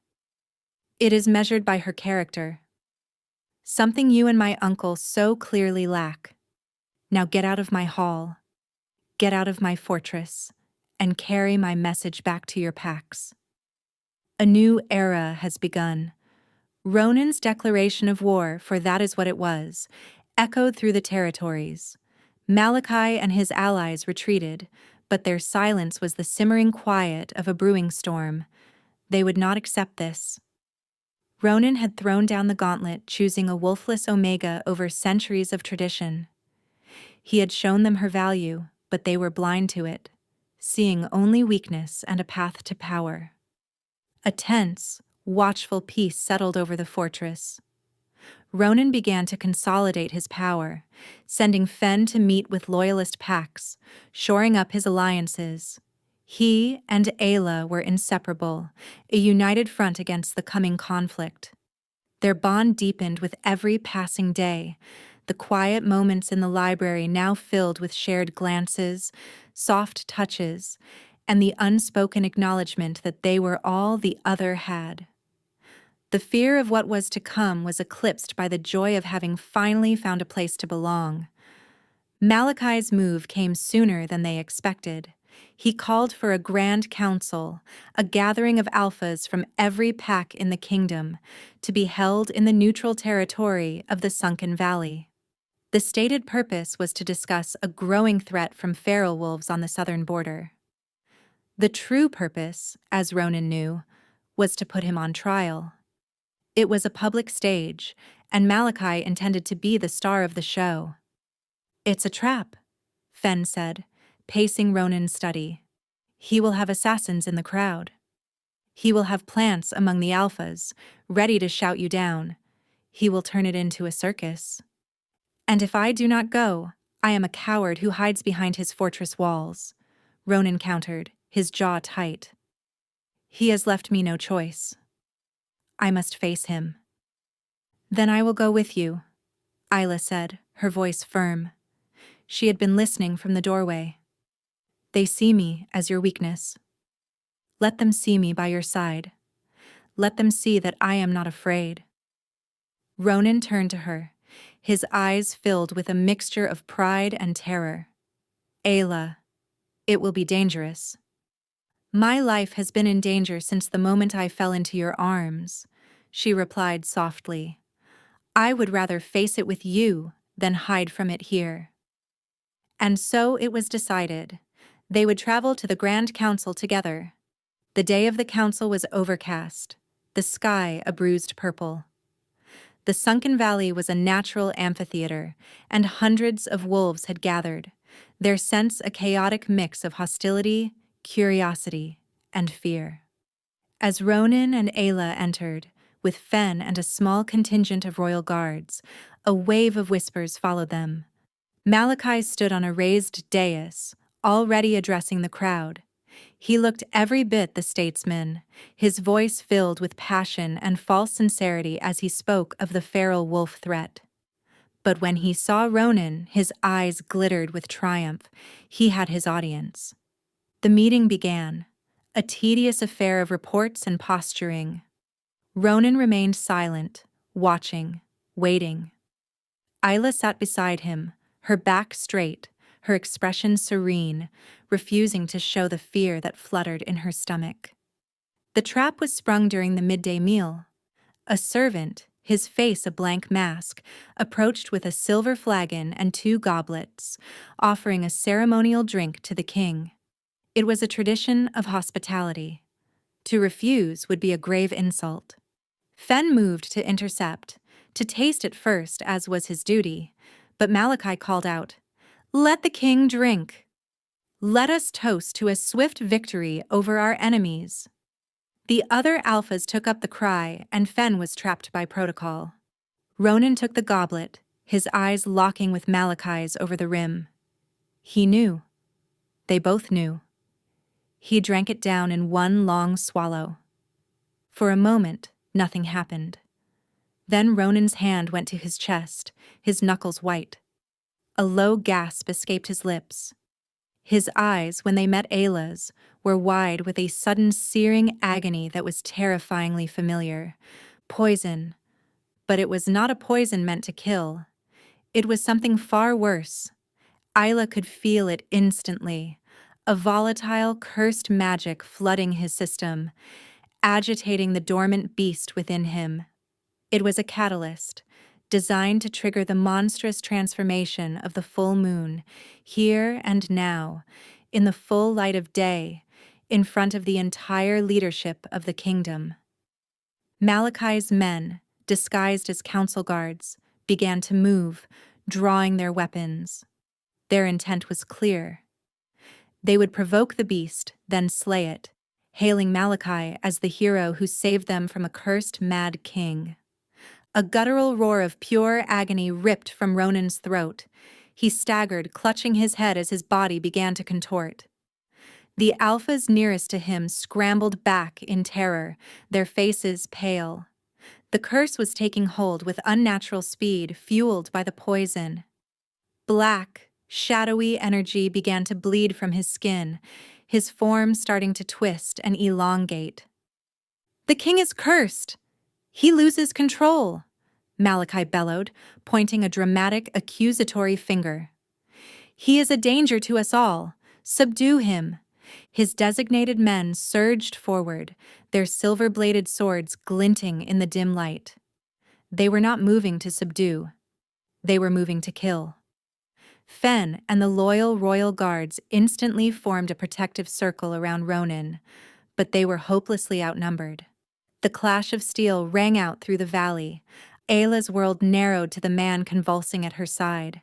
S1: "It is measured by her character. Something you and my uncle so clearly lack. Now get out of my hall, get out of my fortress, and carry my message back to your Packs. A new era has begun." Ronan's declaration of war, for that is what it was, echoed through the territories. Malachi and his allies retreated, but their silence was the simmering quiet of a brewing storm. They would not accept this. Ronan had thrown down the gauntlet, choosing a wolfless Omega over centuries of tradition. He had shown them her value, but they were blind to it, seeing only weakness and a path to power. A tense, watchful peace settled over the fortress. Ronan began to consolidate his power, sending Fen to meet with loyalist pacts, shoring up his alliances. He and Ayla were inseparable, a united front against the coming conflict. Their bond deepened with every passing day, the quiet moments in the library now filled with shared glances, soft touches, and the unspoken acknowledgement that they were all the other had. The fear of what was to come was eclipsed by the joy of having finally found a place to belong. Malachi's move came sooner than they expected. He called for a grand council, a gathering of alphas from every pack in the kingdom, to be held in the neutral territory of the Sunken Valley. The stated purpose was to discuss a growing threat from feral wolves on the southern border. The true purpose, as Ronan knew, was to put him on trial. It was a public stage, and Malachi intended to be the star of the show. "It's a trap," Fen said, pacing Ronan's study. "He will have assassins in the crowd. He will have plants among the alphas, ready to shout you down. He will turn it into a circus. And if I do not go, I am a coward who hides behind his fortress walls," Ronan countered, his jaw tight. "He has left me no choice. I must face him." "Then I will go with you," Isla said, her voice firm. She had been listening from the doorway. "They see me as your weakness. Let them see me by your side. Let them see that I am not afraid." Ronan turned to her, his eyes filled with a mixture of pride and terror. "Ayla, it will be dangerous." "My life has been in danger since the moment I fell into your arms," she replied softly. "I would rather face it with you than hide from it here." And so it was decided. They would travel to the Grand Council together. The day of the council was overcast, the sky a bruised purple. The Sunken Valley was a natural amphitheater, and hundreds of wolves had gathered, their scents a chaotic mix of hostility, curiosity, and fear. As Ronan and Ayla entered, with Fen and a small contingent of royal guards, a wave of whispers followed them. Malachi stood on a raised dais, already addressing the crowd. He looked every bit the statesman, his voice filled with passion and false sincerity as he spoke of the feral wolf threat. But when he saw Ronan, his eyes glittered with triumph. He had his audience. The meeting began, a tedious affair of reports and posturing. Ronan remained silent, watching, waiting. Isla sat beside him, her back straight, her expression serene, refusing to show the fear that fluttered in her stomach. The trap was sprung during the midday meal. A servant, his face a blank mask, approached with a silver flagon and 2 goblets, offering a ceremonial drink to the king. It was a tradition of hospitality. To refuse would be a grave insult. Fen moved to intercept, to taste it first, as was his duty, but Malachi called out, "Let the king drink. Let us toast to a swift victory over our enemies." The other alphas took up the cry, and Fen was trapped by protocol. Ronan took the goblet, his eyes locking with Malachi's over the rim. He knew. They both knew. He drank it down in one long swallow. For a moment, nothing happened. Then Ronan's hand went to his chest, his knuckles white. A low gasp escaped his lips. His eyes, when they met Ayla's, were wide with a sudden searing agony that was terrifyingly familiar. Poison. But it was not a poison meant to kill. It was something far worse. Isla could feel it instantly. A volatile, cursed magic flooding his system, agitating the dormant beast within him. It was a catalyst, designed to trigger the monstrous transformation of the full moon, here and now, in the full light of day, in front of the entire leadership of the kingdom. Malachi's men, disguised as council guards, began to move, drawing their weapons. Their intent was clear. They would provoke the beast, then slay it, hailing Malachi as the hero who saved them from a cursed mad king. A guttural roar of pure agony ripped from Ronan's throat. He staggered, clutching his head as his body began to contort. The alphas nearest to him scrambled back in terror, their faces pale. The curse was taking hold with unnatural speed, fueled by the poison. Black, shadowy energy began to bleed from his skin, his form starting to twist and elongate. "The king is cursed! He loses control!" Malachi bellowed, pointing a dramatic, accusatory finger. "He is a danger to us all. Subdue him." His designated men surged forward, their silver-bladed swords glinting in the dim light. They were not moving to subdue. They were moving to kill. Fen and the loyal royal guards instantly formed a protective circle around Ronan, but they were hopelessly outnumbered. The clash of steel rang out through the valley. Ayla's world narrowed to the man convulsing at her side.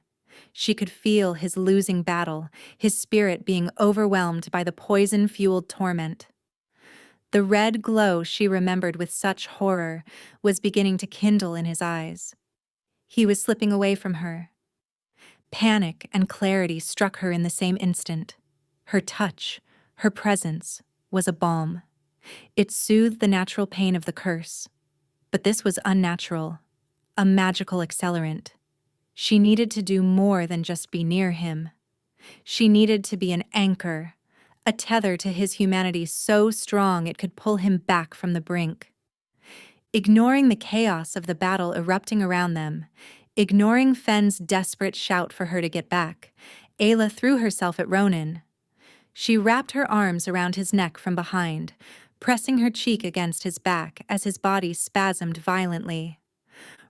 S1: She could feel his losing battle, his spirit being overwhelmed by the poison-fueled torment. The red glow she remembered with such horror was beginning to kindle in his eyes. He was slipping away from her. Panic and clarity struck her in the same instant. Her touch, her presence, was a balm. It soothed the natural pain of the curse. But this was unnatural, a magical accelerant. She needed to do more than just be near him. She needed to be an anchor, a tether to his humanity so strong it could pull him back from the brink. Ignoring the chaos of the battle erupting around them, ignoring Fen's desperate shout for her to get back, Ayla threw herself at Ronan. She wrapped her arms around his neck from behind, pressing her cheek against his back as his body spasmed violently.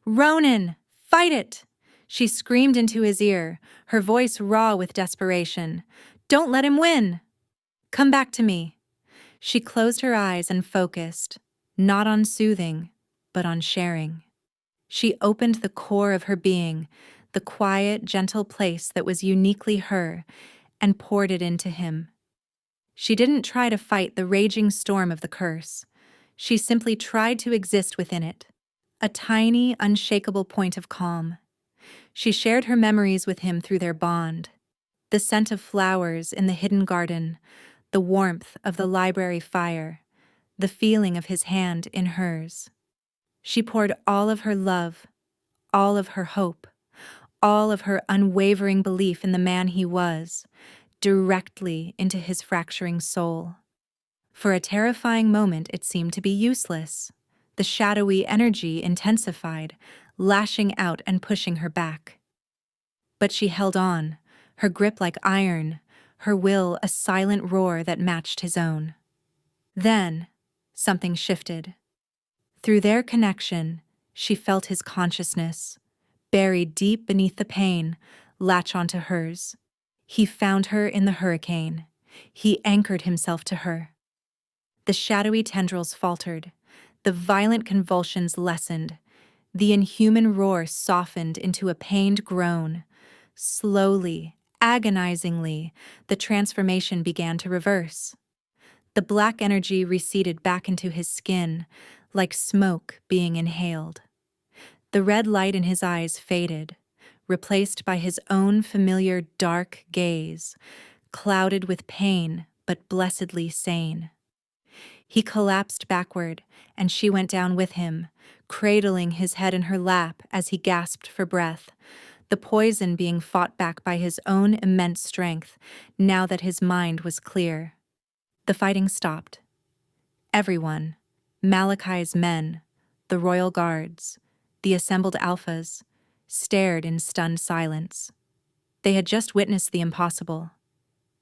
S1: "Ronan, fight it!" She screamed into his ear, her voice raw with desperation. "Don't let him win! Come back to me." She closed her eyes and focused, not on soothing, but on sharing. She opened the core of her being, the quiet, gentle place that was uniquely her, and poured it into him. She didn't try to fight the raging storm of the curse. She simply tried to exist within it, a tiny, unshakable point of calm. She shared her memories with him through their bond. The scent of flowers in the hidden garden, the warmth of the library fire, the feeling of his hand in hers. She poured all of her love, all of her hope, all of her unwavering belief in the man he was, directly into his fracturing soul. For a terrifying moment, it seemed to be useless. The shadowy energy intensified, lashing out and pushing her back. But she held on, her grip like iron, her will a silent roar that matched his own. Then, something shifted. Through their connection, she felt his consciousness, buried deep beneath the pain, latch onto hers. He found her in the hurricane. He anchored himself to her. The shadowy tendrils faltered. The violent convulsions lessened. The inhuman roar softened into a pained groan. Slowly, agonizingly, the transformation began to reverse. The black energy receded back into his skin, like smoke being inhaled. The red light in his eyes faded, replaced by his own familiar dark gaze, clouded with pain but blessedly sane. He collapsed backward, and she went down with him, cradling his head in her lap as he gasped for breath, the poison being fought back by his own immense strength, now that his mind was clear. The fighting stopped. Everyone, Malachi's men, the royal guards, the assembled alphas, stared in stunned silence. They had just witnessed the impossible.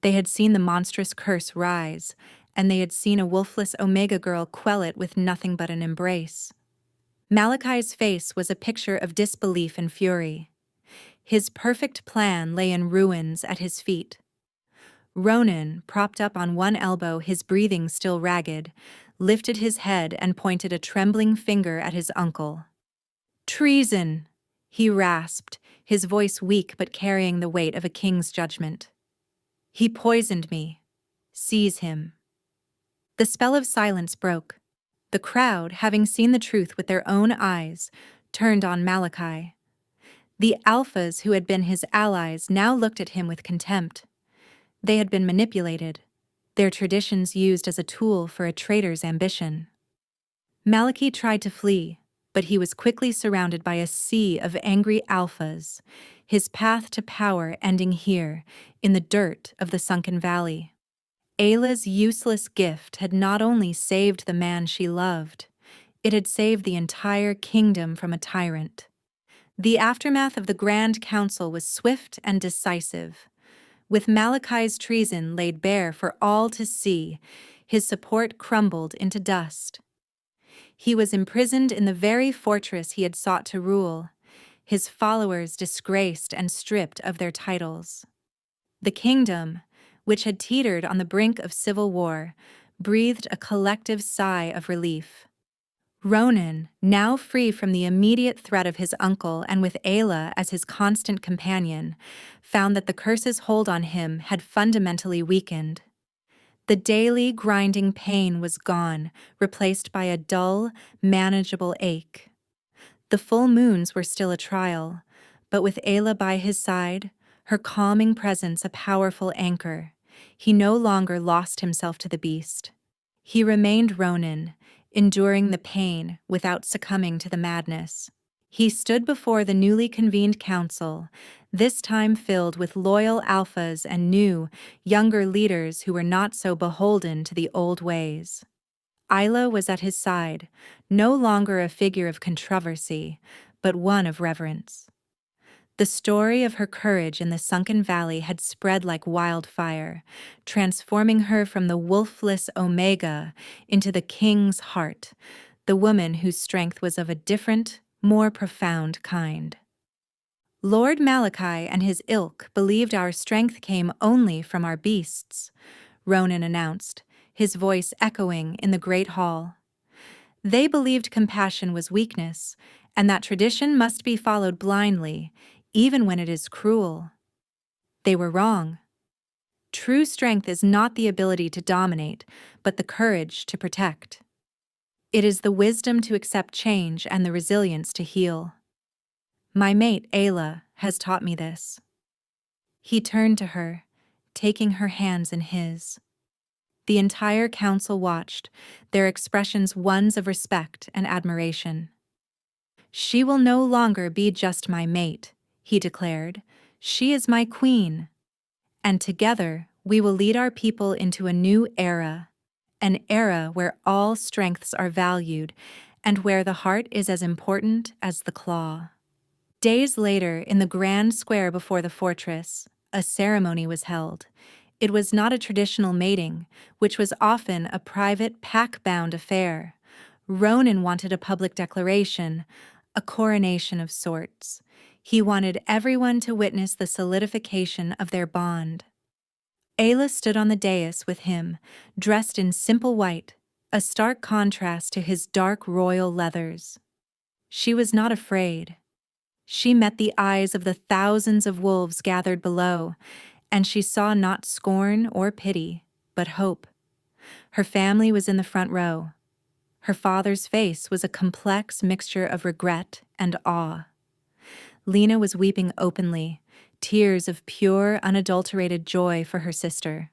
S1: They had seen the monstrous curse rise, and they had seen a wolfless Omega girl quell it with nothing but an embrace. Malachi's face was a picture of disbelief and fury. His perfect plan lay in ruins at his feet. Ronan, propped up on one elbow, his breathing still ragged, lifted his head and pointed a trembling finger at his uncle. "Treason!" he rasped, his voice weak but carrying the weight of a king's judgment. "He poisoned me. Seize him." The spell of silence broke. The crowd, having seen the truth with their own eyes, turned on Malachi. The alphas who had been his allies now looked at him with contempt. They had been manipulated, their traditions used as a tool for a traitor's ambition. Malachi tried to flee, but he was quickly surrounded by a sea of angry alphas, his path to power ending here, in the dirt of the sunken valley. Ayla's useless gift had not only saved the man she loved, it had saved the entire kingdom from a tyrant. The aftermath of the Grand Council was swift and decisive. With Malachi's treason laid bare for all to see, his support crumbled into dust. He was imprisoned in the very fortress he had sought to rule, his followers disgraced and stripped of their titles. The kingdom, which had teetered on the brink of civil war, breathed a collective sigh of relief. Ronan, now free from the immediate threat of his uncle and with Ayla as his constant companion, found that the curse's hold on him had fundamentally weakened. The daily grinding pain was gone, replaced by a dull, manageable ache. The full moons were still a trial, but with Ayla by his side, her calming presence a powerful anchor, he no longer lost himself to the beast. He remained Ronan, enduring the pain without succumbing to the madness. He stood before the newly convened council, this time filled with loyal alphas and new, younger leaders who were not so beholden to the old ways. Ayla was at his side, no longer a figure of controversy, but one of reverence. The story of her courage in the sunken valley had spread like wildfire, transforming her from the wolfless Omega into the king's heart, the woman whose strength was of a different, more profound kind. Lord Malachi and his ilk believed our strength came only from our beasts, Ronan announced, his voice echoing in the great hall. They believed compassion was weakness, and that tradition must be followed blindly, even when it is cruel. They were wrong. True strength is not the ability to dominate, but the courage to protect. It is the wisdom to accept change and the resilience to heal. My mate, Ayla, has taught me this. He turned to her, taking her hands in his. The entire council watched, their expressions ones of respect and admiration. She will no longer be just my mate, he declared. She is my queen. And together, we will lead our people into a new era, an era where all strengths are valued and where the heart is as important as the claw. Days later, in the grand square before the fortress, a ceremony was held. It was not a traditional mating, which was often a private, pack-bound affair. Ronan wanted a public declaration, a coronation of sorts. He wanted everyone to witness the solidification of their bond. Ayla stood on the dais with him, dressed in simple white, a stark contrast to his dark royal leathers. She was not afraid. She met the eyes of the thousands of wolves gathered below, and she saw not scorn or pity, but hope. Her family was in the front row. Her father's face was a complex mixture of regret and awe. Lena was weeping openly, tears of pure, unadulterated joy for her sister.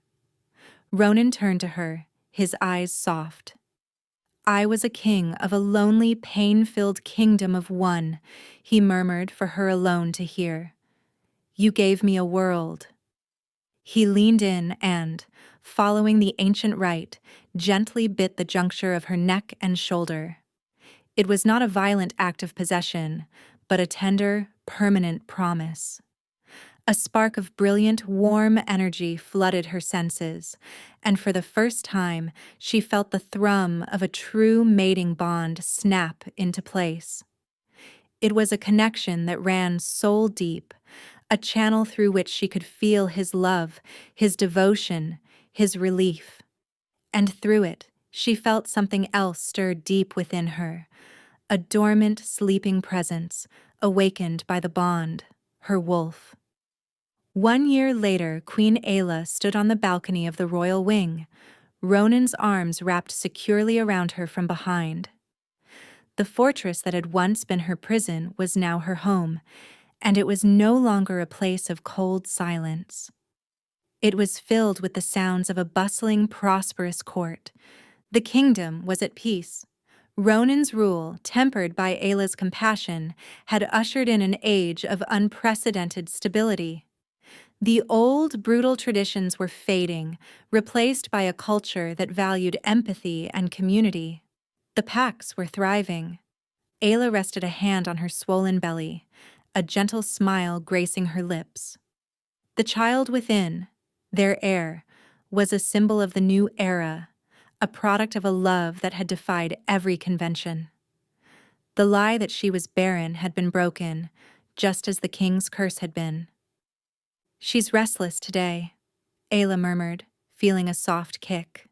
S1: Ronan turned to her, his eyes soft. I was a king of a lonely, pain-filled kingdom of one, he murmured for her alone to hear. You gave me a world. He leaned in and, following the ancient rite, gently bit the juncture of her neck and shoulder. It was not a violent act of possession, but a tender, permanent promise. A spark of brilliant, warm energy flooded her senses, and for the first time she felt the thrum of a true mating bond snap into place. It was a connection that ran soul deep, a channel through which she could feel his love, his devotion, his relief. And through it, she felt something else stir deep within her, a dormant, sleeping presence, awakened by the bond, her wolf. 1 year later, Queen Ayla stood on the balcony of the royal wing, Ronan's arms wrapped securely around her from behind. The fortress that had once been her prison was now her home, and it was no longer a place of cold silence. It was filled with the sounds of a bustling, prosperous court. The kingdom was at peace. Ronan's rule, tempered by Ayla's compassion, had ushered in an age of unprecedented stability. The old, brutal traditions were fading, replaced by a culture that valued empathy and community. The packs were thriving. Ayla rested a hand on her swollen belly, a gentle smile gracing her lips. The child within, their heir, was a symbol of the new era, a product of a love that had defied every convention. The lie that she was barren had been broken, just as the king's curse had been. "She's restless today," Ayla murmured, feeling a soft kick.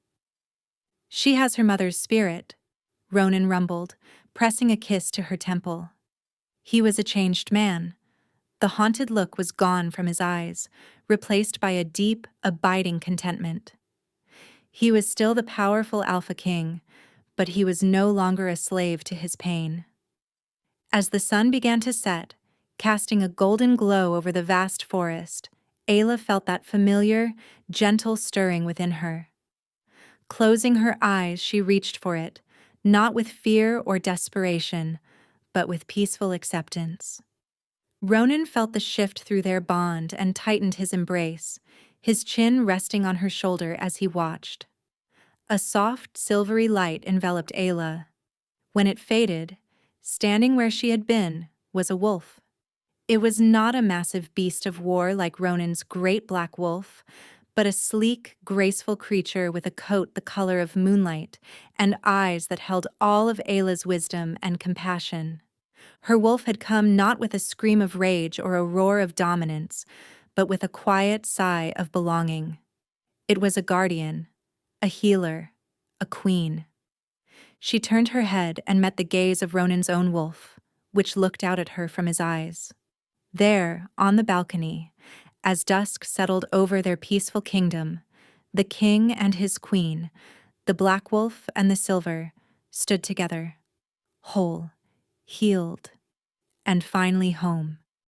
S1: "She has her mother's spirit," Ronan rumbled, pressing a kiss to her temple. He was a changed man. The haunted look was gone from his eyes, replaced by a deep, abiding contentment. He was still the powerful Alpha King, but he was no longer a slave to his pain. As the sun began to set, casting a golden glow over the vast forest, Ayla felt that familiar, gentle stirring within her. Closing her eyes, she reached for it, not with fear or desperation, but with peaceful acceptance. Ronan felt the shift through their bond and tightened his embrace, his chin resting on her shoulder as he watched. A soft, silvery light enveloped Ayla. When it faded, standing where she had been, was a wolf. It was not a massive beast of war like Ronan's great black wolf, but a sleek, graceful creature with a coat the color of moonlight and eyes that held all of Ayla's wisdom and compassion. Her wolf had come not with a scream of rage or a roar of dominance, but with a quiet sigh of belonging. It was a guardian, a healer, a queen. She turned her head and met the gaze of Ronan's own wolf, which looked out at her from his eyes. There, on the balcony, as dusk settled over their peaceful kingdom, the king and his queen, the black wolf and the silver, stood together, whole, healed, and finally home.